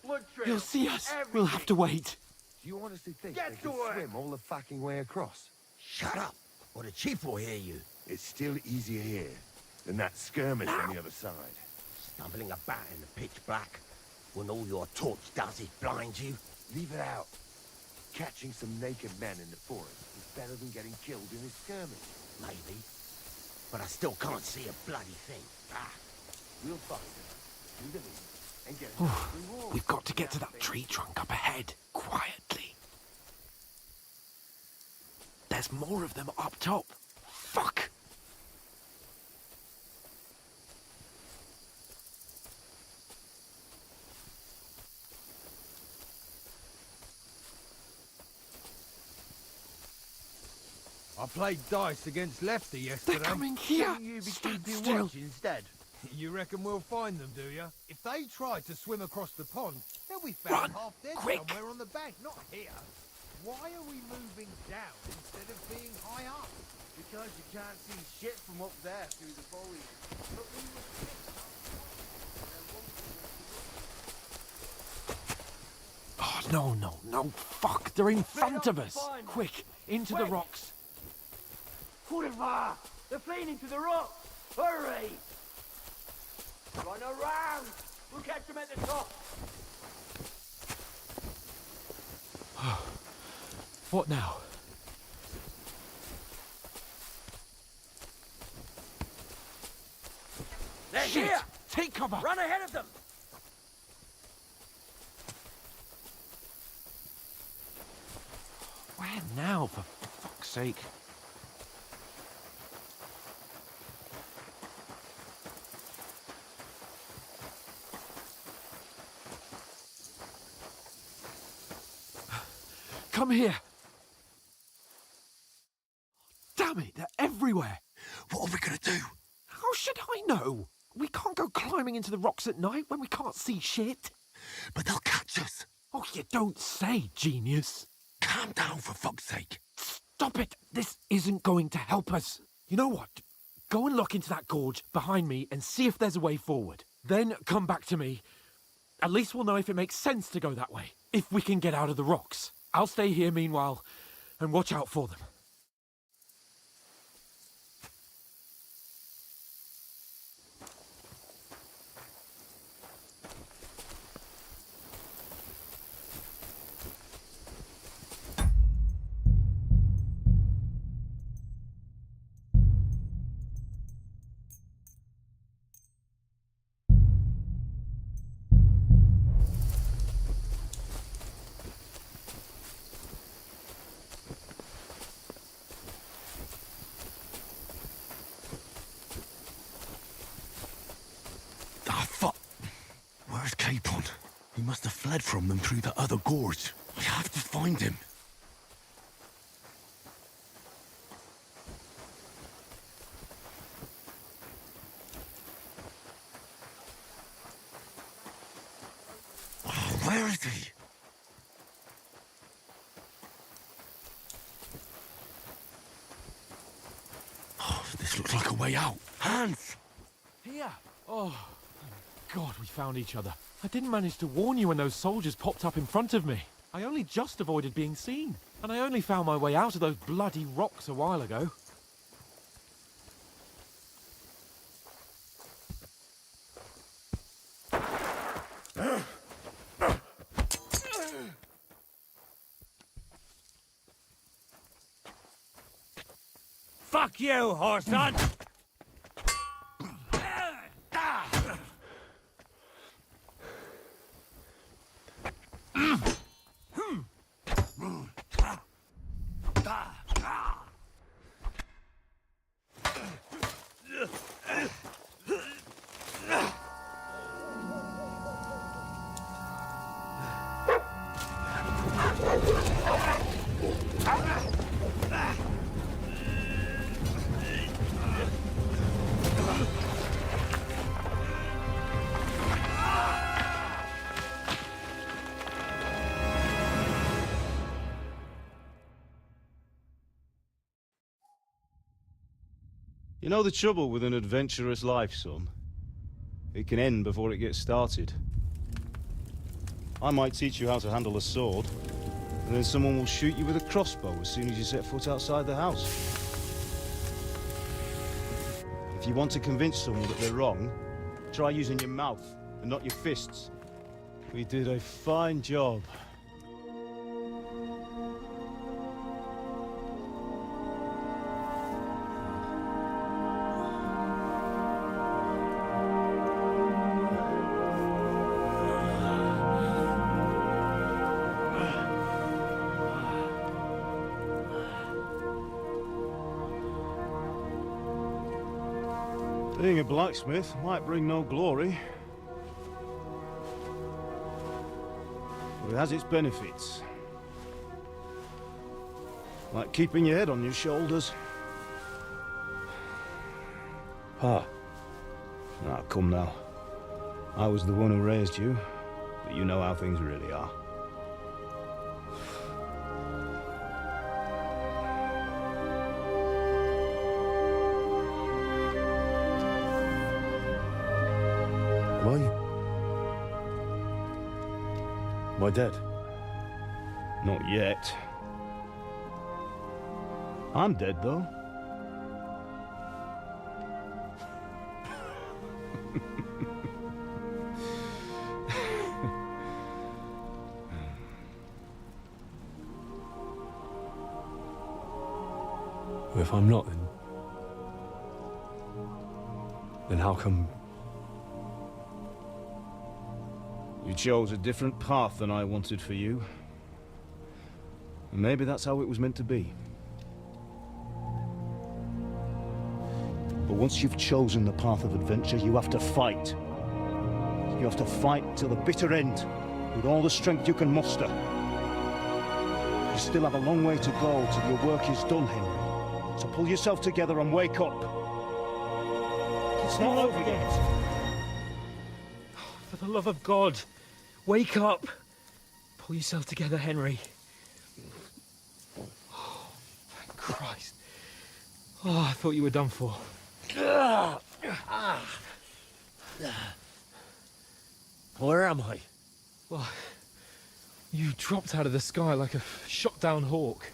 Speaker 10: Blood trail.
Speaker 1: You'll see us.
Speaker 10: Everything.
Speaker 1: We'll have to wait.
Speaker 13: Do you honestly think
Speaker 10: Get
Speaker 13: they
Speaker 10: to
Speaker 13: can
Speaker 10: work.
Speaker 13: swim all the fucking way across?
Speaker 6: Shut up.
Speaker 13: or the chief will hear you.
Speaker 14: It's still easier here than that skirmish on the other side.
Speaker 13: Stumbling about in the pitch black, when all your torch does is blind you.
Speaker 14: Leave it out. Catching some naked men in the forest is better than getting killed in a skirmish.
Speaker 13: Maybe. But I still can't see a bloody thing.
Speaker 14: We'll find them, do the lead, and get a reward.
Speaker 1: We've got to get to that tree trunk up ahead, quietly. There's more of them up top. Fuck!
Speaker 10: I played dice against Lefty yesterday.
Speaker 1: They're coming here!
Speaker 10: Shouldn't you be
Speaker 1: Stand
Speaker 10: keeping
Speaker 1: still.
Speaker 10: watch instead? You reckon we'll find them, do you? If they try to swim across the pond, they'll be found
Speaker 1: Run,
Speaker 10: half dead
Speaker 1: quick.
Speaker 10: somewhere on the bank, not here. Why are we moving down instead of being high up?
Speaker 14: Because you can't see shit from up there through the foliage. But we were
Speaker 1: Oh, no. Fuck, they're in front of us. Quick, into the rocks.
Speaker 10: Kurva! They're fleeing into the rocks! Hurry! Run around! We'll catch them at the top!
Speaker 1: What now?
Speaker 9: They're
Speaker 1: Shit!
Speaker 9: here!
Speaker 1: Take cover!
Speaker 9: Run ahead of them!
Speaker 1: Where now, for fuck's sake? Come here! Damn it, they're everywhere!
Speaker 7: What are we gonna do?
Speaker 1: How should I know? We can't go climbing into the rocks at night when we can't see shit.
Speaker 7: But they'll catch us.
Speaker 1: Oh, you don't say, genius.
Speaker 7: Calm down, for fuck's sake.
Speaker 1: Stop it! This isn't going to help us. You know what? Go and look into that gorge behind me and see if there's a way forward. Then come back to me. At least we'll know if it makes sense to go that way. If we can get out of the rocks. I'll stay here meanwhile and watch out for them.
Speaker 7: Where's Capon? He must have fled from them through the other gorge. We have to find him. Where is he? Oh, this looks like a way out. Hans!
Speaker 1: Here! Oh, thank God we found each other. I didn't manage to warn you when those soldiers popped up in front of me. I only just avoided being seen. And I only found my way out of those bloody rocks a while ago.
Speaker 10: Fuck you, horseman!
Speaker 8: You know the trouble with an adventurous life, son? It can end before it gets started. I might teach you how to handle a sword, and then someone will shoot you with a crossbow as soon as you set foot outside the house.
Speaker 15: If you want to convince someone that they're wrong, try using your mouth and not your fists. We did a fine job. Being a blacksmith might bring no glory, but it has its benefits. Like keeping your head on your shoulders. Ah. Now, come now. I was the one who raised you, but you know how things really are.
Speaker 2: Am I dead?
Speaker 15: Not yet. I'm dead, though.
Speaker 2: Well, if I'm not, then how come...
Speaker 15: You chose a different path than I wanted for you. And maybe that's how it was meant to be. But once you've chosen the path of adventure, you have to fight. You have to fight till the bitter end, with all the strength you can muster. You still have a long way to go till your work is done, Henry. So pull yourself together and wake up. It's not over yet.
Speaker 5: For the love of God, wake up! Pull yourself together, Henry. Oh, thank Christ. Oh, I thought you were done for.
Speaker 13: Where am I?
Speaker 5: Well, you dropped out of the sky like a shot-down hawk.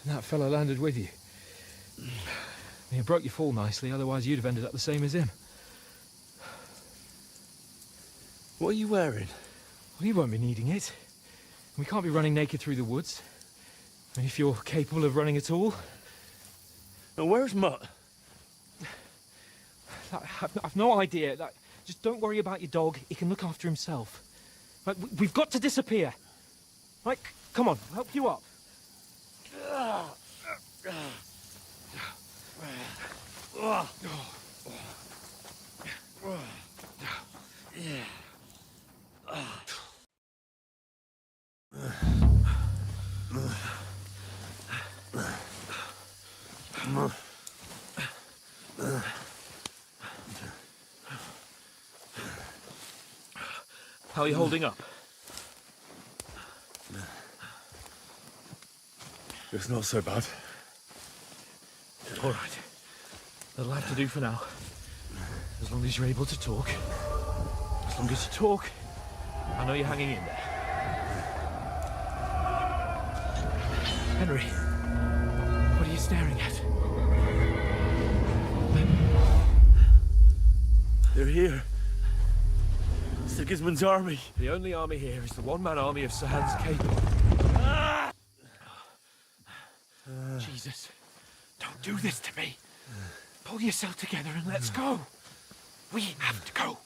Speaker 5: And that fella landed with you. He broke your fall nicely, otherwise you'd have ended up the same as him.
Speaker 13: What are you wearing?
Speaker 5: Well, you won't be needing it. We can't be running naked through the woods. I mean, if you're capable of running at all.
Speaker 13: And where's Mutt?
Speaker 5: I've no idea. Just don't worry about your dog. He can look after himself. Right, we've got to disappear. Right, come on, I'll help you up. How are you holding up?
Speaker 2: It's not so bad.
Speaker 5: All right. That'll have to do for now. As long as you're able to talk. As long as you talk, I know you're hanging in there. Henry, what are you staring at?
Speaker 13: They're here. Sigismund's army.
Speaker 5: The only army here is the one-man army of Sir Hans Cable. Jesus, don't do this to me. Pull yourself together and let's go. We have to go.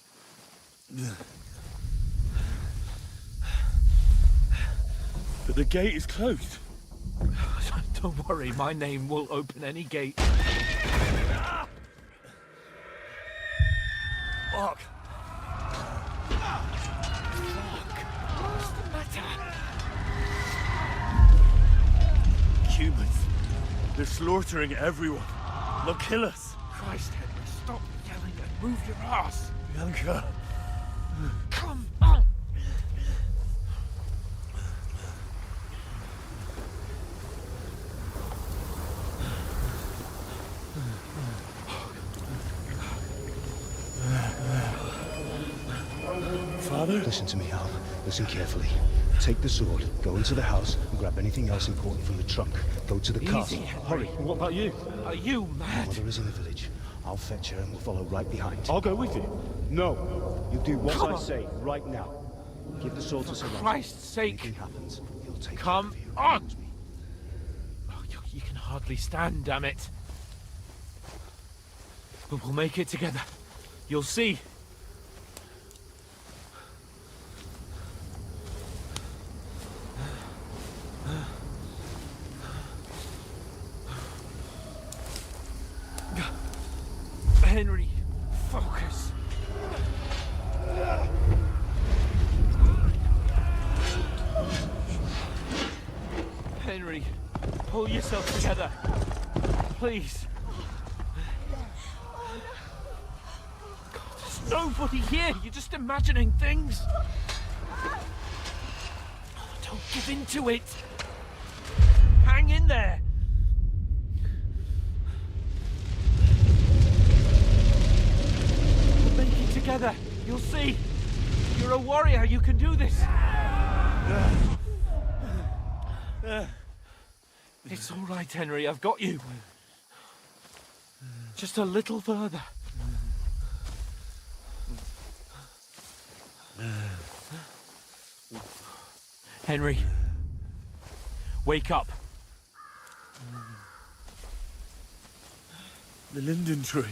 Speaker 13: But the gate is closed.
Speaker 5: Don't worry, my name will open any gate.
Speaker 13: Fuck.
Speaker 5: What's the matter?
Speaker 13: Humans. They're slaughtering everyone. They'll kill us.
Speaker 5: Christ, Henry, stop yelling and move your ass.
Speaker 13: Bianca.
Speaker 5: Come on.
Speaker 13: Father?
Speaker 15: Listen to me, Al. Listen carefully. Take the sword, go into the house, and grab anything else important from the trunk. Go to the castle.
Speaker 1: Hurry.
Speaker 15: What about you?
Speaker 1: Are you mad?
Speaker 15: Mother is in the village. I'll fetch her and we'll follow right behind.
Speaker 2: I'll go with you.
Speaker 15: No. You do what
Speaker 1: Come
Speaker 15: I
Speaker 1: on.
Speaker 15: say right now. Give the sword to Sir
Speaker 1: Christ's sake.
Speaker 15: Anything happens, he'll take
Speaker 1: Come
Speaker 15: care of you.
Speaker 1: on! Oh, you can hardly stand, damn it. But we'll make it together. You'll see. Henry, focus. Henry, pull yourself together. Please. God, there's nobody here. You're just imagining things. Don't give in to it. Hang in there. We'll make it together. You'll see. You're a warrior. You can do this. It's all right, Henry. I've got you. Just a little further. Henry, wake up.
Speaker 2: The linden tree.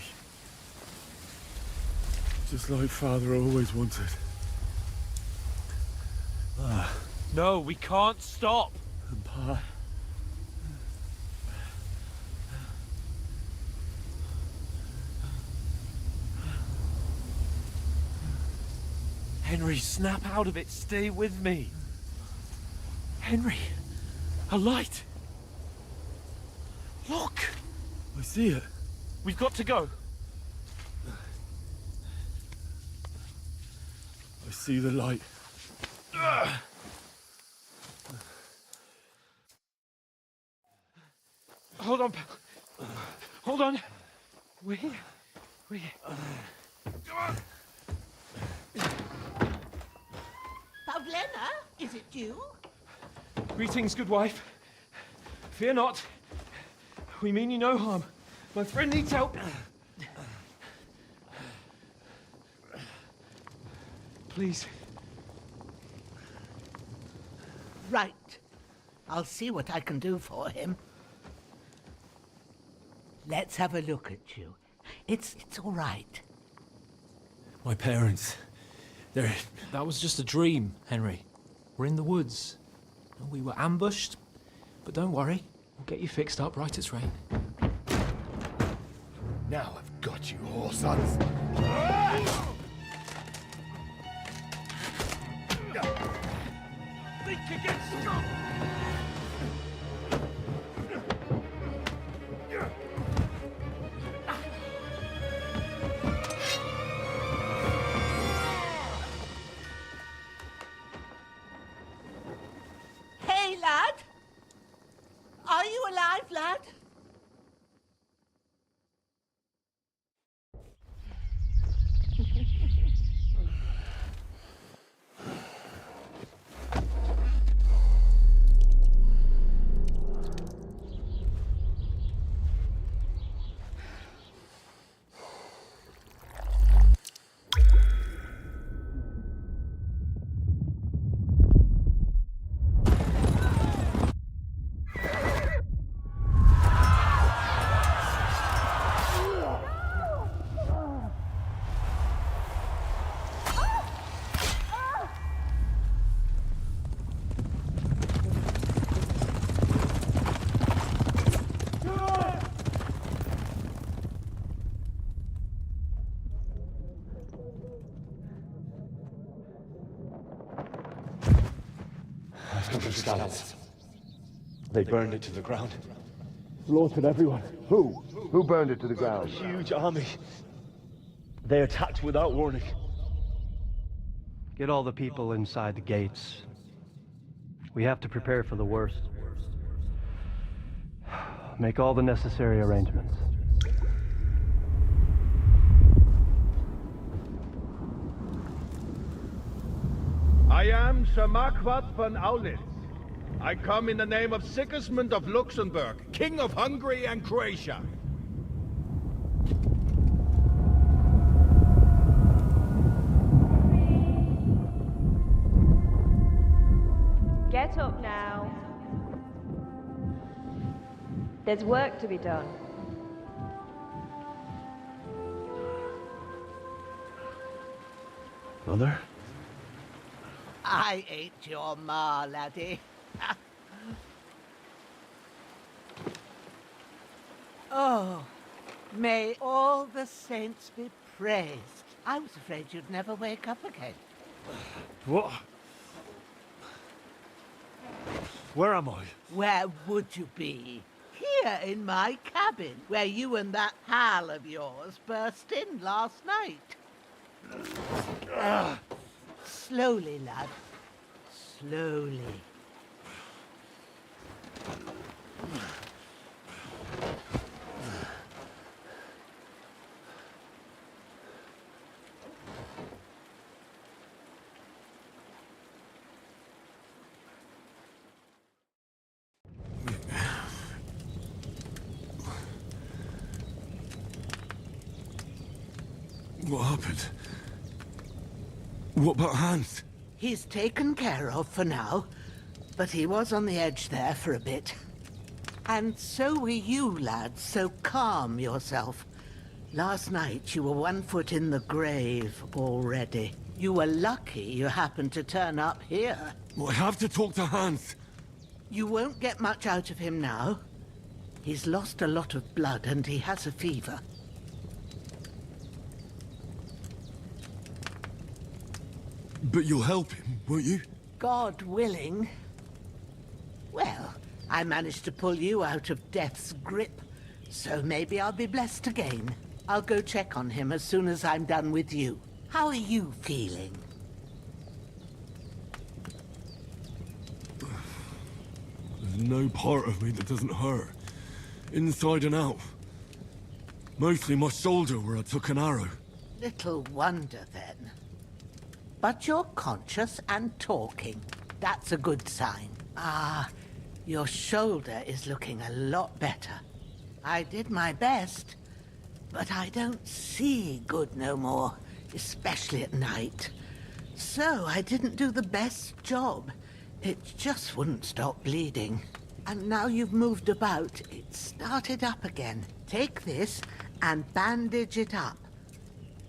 Speaker 2: Just like Father always wanted.
Speaker 1: No, we can't stop.
Speaker 2: And Pa.
Speaker 1: Henry, snap out of it. Stay with me. Henry, a light. Look.
Speaker 2: I see it.
Speaker 1: We've got to go.
Speaker 2: I see the light.
Speaker 1: Hold on. Hold on. We're here. Come on.
Speaker 16: Pavlena, is it you?
Speaker 1: Greetings, good wife. Fear not. We mean you no harm. My friend needs help. Please.
Speaker 16: Right. I'll see what I can do for him. Let's have a look at you. It's all right.
Speaker 5: My parents, they're... That was just a dream, Henry. We're in the woods. We were ambushed, but don't worry. We'll get you fixed up right as rain.
Speaker 14: Now I've got you, whoresons.
Speaker 1: Think against scum!
Speaker 16: Hey, lad! Are you alive, lad?
Speaker 15: Scallops. They burned it to the ground.
Speaker 10: Slaughtered everyone. Who? Who burned it to the ground?
Speaker 15: A huge army. They attacked without warning.
Speaker 17: Get all the people inside the gates. We have to prepare for the worst. Make all the necessary arrangements.
Speaker 10: I am Sir Marquardt von Aulitz. I come in the name of Sigismund of Luxembourg, King of Hungary and Croatia.
Speaker 18: Get up now. There's work to be done.
Speaker 17: Mother?
Speaker 16: I ain't your ma, laddie. Oh, may all the saints be praised. I was afraid you'd never wake up again.
Speaker 17: What? Where am I?
Speaker 16: Where would you be? Here in my cabin, where you and that pal of yours burst in last night. Slowly, lad. Slowly.
Speaker 2: What happened? What about Hans?
Speaker 16: He's taken care of for now, but he was on the edge there for a bit. And so were you, lad, so calm yourself. Last night you were 1 foot in the grave already. You were lucky you happened to turn up here.
Speaker 2: Well, I have to talk to Hans.
Speaker 16: You won't get much out of him now. He's lost a lot of blood and he has a fever.
Speaker 2: But you'll help him, won't you?
Speaker 16: God willing. Well, I managed to pull you out of death's grip, so maybe I'll be blessed again. I'll go check on him as soon as I'm done with you. How are you feeling?
Speaker 2: There's no part of me that doesn't hurt. Inside and out. Mostly my shoulder where I took an arrow.
Speaker 16: Little wonder then. But you're conscious and talking. That's a good sign. Ah, your shoulder is looking a lot better. I did my best, but I don't see good no more, especially at night. So I didn't do the best job. It just wouldn't stop bleeding. And now you've moved about, it started up again. Take this and bandage it up.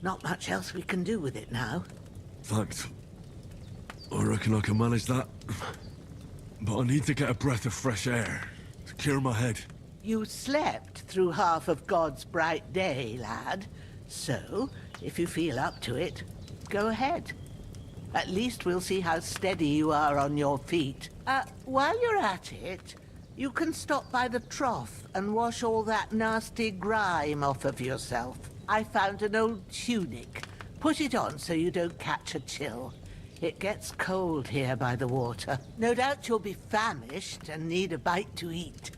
Speaker 16: Not much else we can do with it now.
Speaker 2: Thanks. I reckon I can manage that. But I need to get a breath of fresh air to clear my head.
Speaker 16: You slept through half of God's bright day, lad. So, if you feel up to it, go ahead. At least we'll see how steady you are on your feet. While you're at it, you can stop by the trough and wash all that nasty grime off of yourself. I found an old tunic. Put it on so you don't catch a chill. It gets cold here by the water. No doubt you'll be famished and need a bite to eat.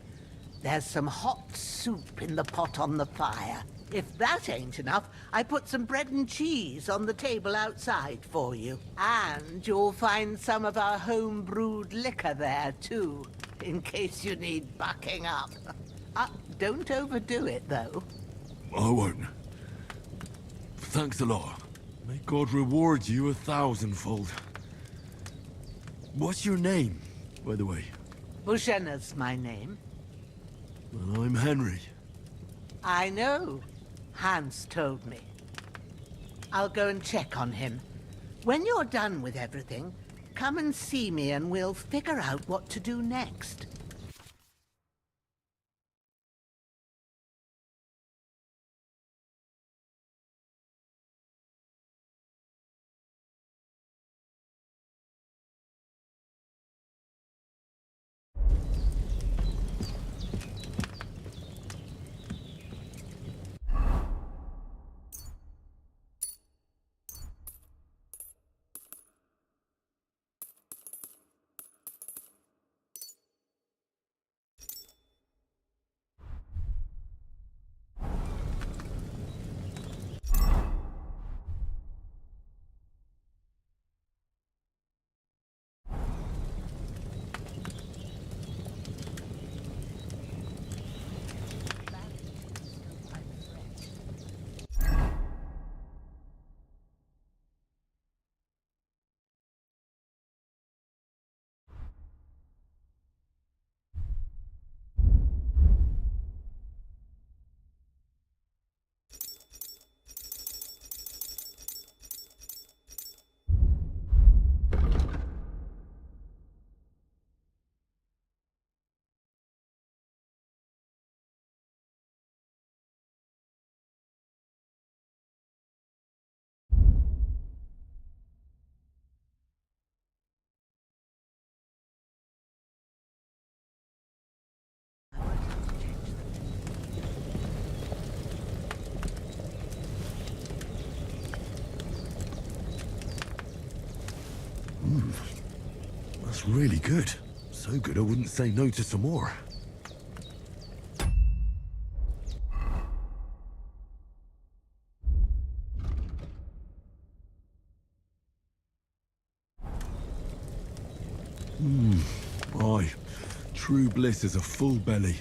Speaker 16: There's some hot soup in the pot on the fire. If that ain't enough, I put some bread and cheese on the table outside for you. And you'll find some of our home-brewed liquor there, too, in case you need bucking up. Don't overdo it, though.
Speaker 2: I won't. Thanks a lot. May God reward you 1,000-fold. What's your name, by the way?
Speaker 16: Bushenna's my name.
Speaker 2: Well, I'm Henry.
Speaker 16: I know. Hans told me. I'll go and check on him. When you're done with everything, come and see me and we'll figure out what to do next.
Speaker 2: That's really good. So good I wouldn't say no to some more. Aye. True bliss is a full belly.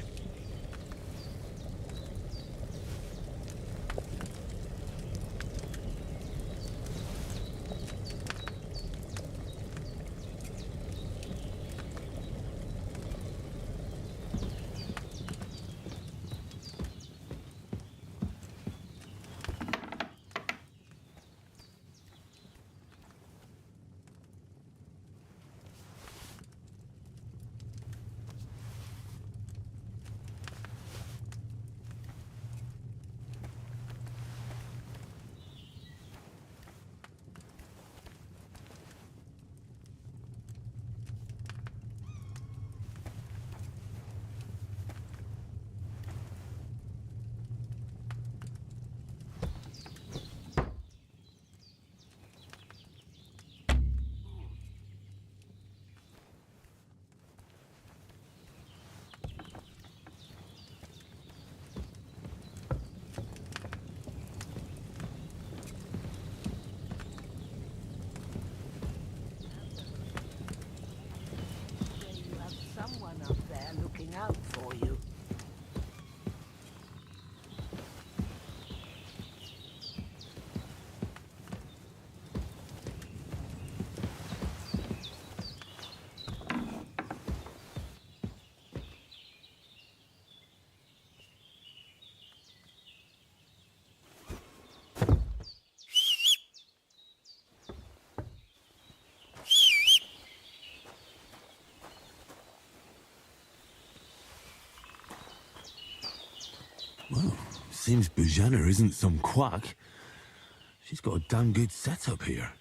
Speaker 16: You have someone up there looking out for you.
Speaker 2: Well, seems Bujana isn't some quack. She's got a damn good setup here.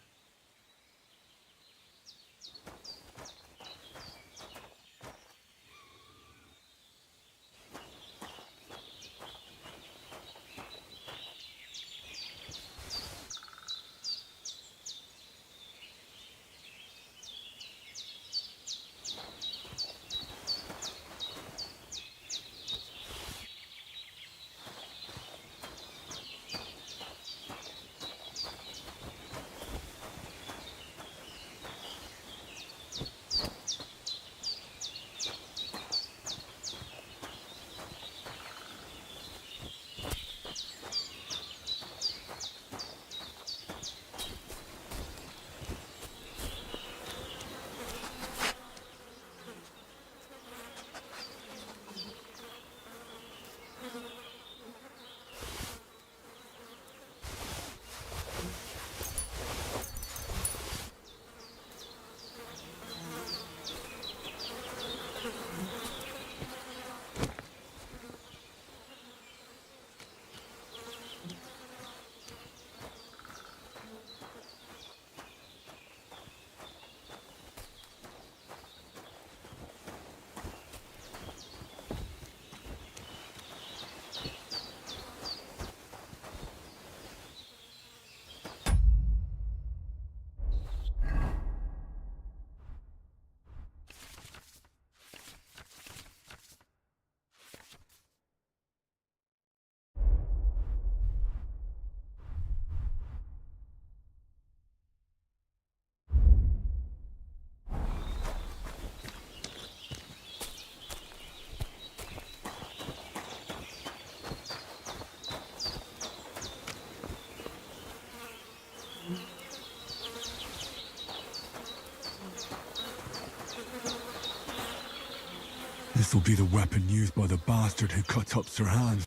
Speaker 2: This'll be the weapon used by the bastard who cut up Sirhan's.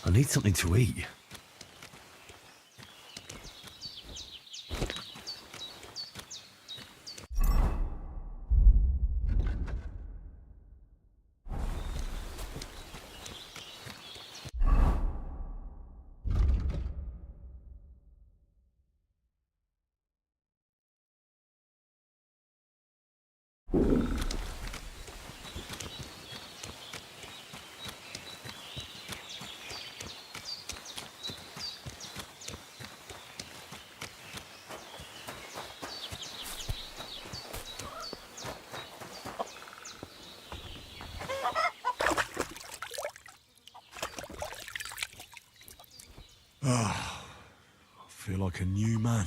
Speaker 2: I need something to eat. Ah, I feel like a new man.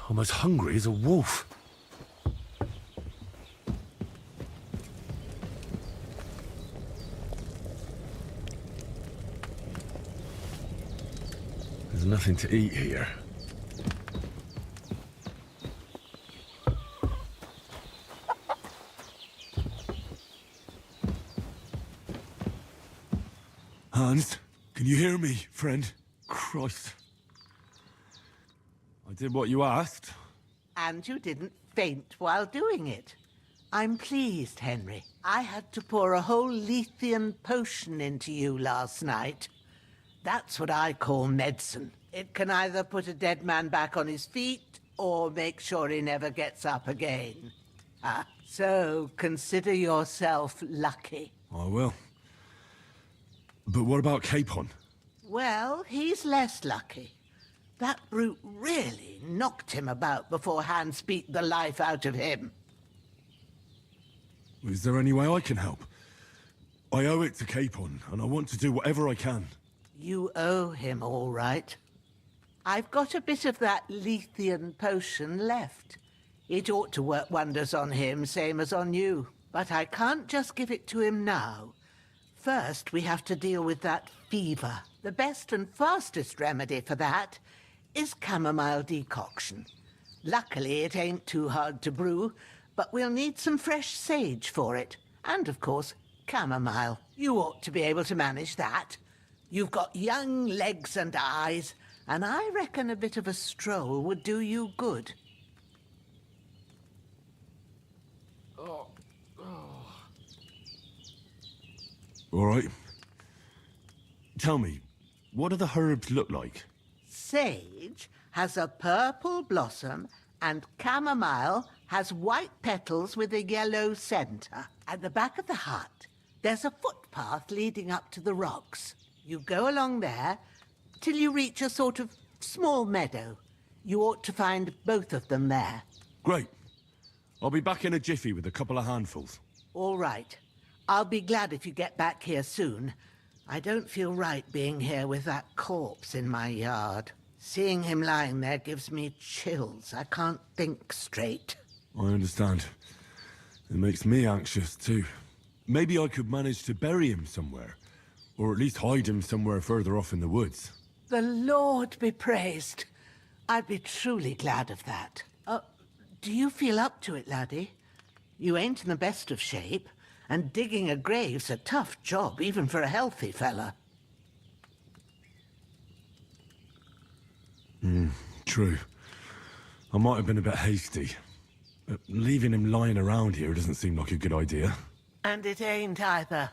Speaker 2: I'm as hungry as a wolf. There's nothing to eat here. Hans, can you hear me, friend? Christ. I did what you asked.
Speaker 16: And you didn't faint while doing it. I'm pleased, Henry. I had to pour a whole Lethean potion into you last night. That's what I call medicine. It can either put a dead man back on his feet or make sure he never gets up again. So consider yourself lucky.
Speaker 2: I will. But what about Capon?
Speaker 16: Well, he's less lucky. That brute really knocked him about before Hans beat the life out of him.
Speaker 2: Is there any way I can help? I owe it to Capon, and I want to do whatever I can.
Speaker 16: You owe him, all right. I've got a bit of that Lethean potion left. It ought to work wonders on him, same as on you. But I can't just give it to him now. First, we have to deal with that fever. The best and fastest remedy for that is chamomile decoction. Luckily, it ain't too hard to brew, but we'll need some fresh sage for it. And, of course, chamomile. You ought to be able to manage that. You've got young legs and eyes, and I reckon a bit of a stroll would do you good.
Speaker 2: All right. Tell me, what do the herbs look like?
Speaker 16: Sage has a purple blossom, and chamomile has white petals with a yellow centre. At the back of the hut, there's a footpath leading up to the rocks. You go along there till you reach a sort of small meadow. You ought to find both of them there.
Speaker 2: Great. I'll be back in a jiffy with a couple of handfuls.
Speaker 16: All right. I'll be glad if you get back here soon. I don't feel right being here with that corpse in my yard. Seeing him lying there gives me chills. I can't think straight.
Speaker 2: I understand. It makes me anxious too. Maybe I could manage to bury him somewhere. Or at least hide him somewhere further off in the woods.
Speaker 16: The Lord be praised. I'd be truly glad of that. Do you feel up to it, laddie? You ain't in the best of shape, and digging a grave's a tough job, even for a healthy fella.
Speaker 2: True. I might have been a bit hasty. Leaving him lying around here doesn't seem like a good idea.
Speaker 16: And it ain't either.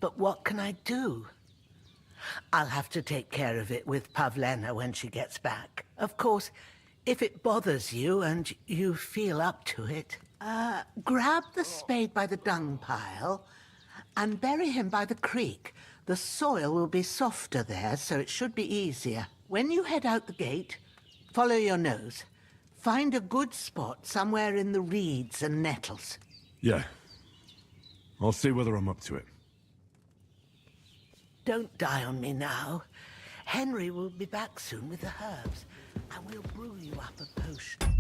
Speaker 16: But what can I do? I'll have to take care of it with Pavlena when she gets back. Of course, if it bothers you and you feel up to it, grab the spade by the dung pile and bury him by the creek. The soil will be softer there, so it should be easier. When you head out the gate, follow your nose. Find a good spot somewhere in the reeds and nettles.
Speaker 2: Yeah. I'll see whether I'm up to it.
Speaker 16: Don't die on me now. Henry will be back soon with the herbs, and we'll brew you up a potion.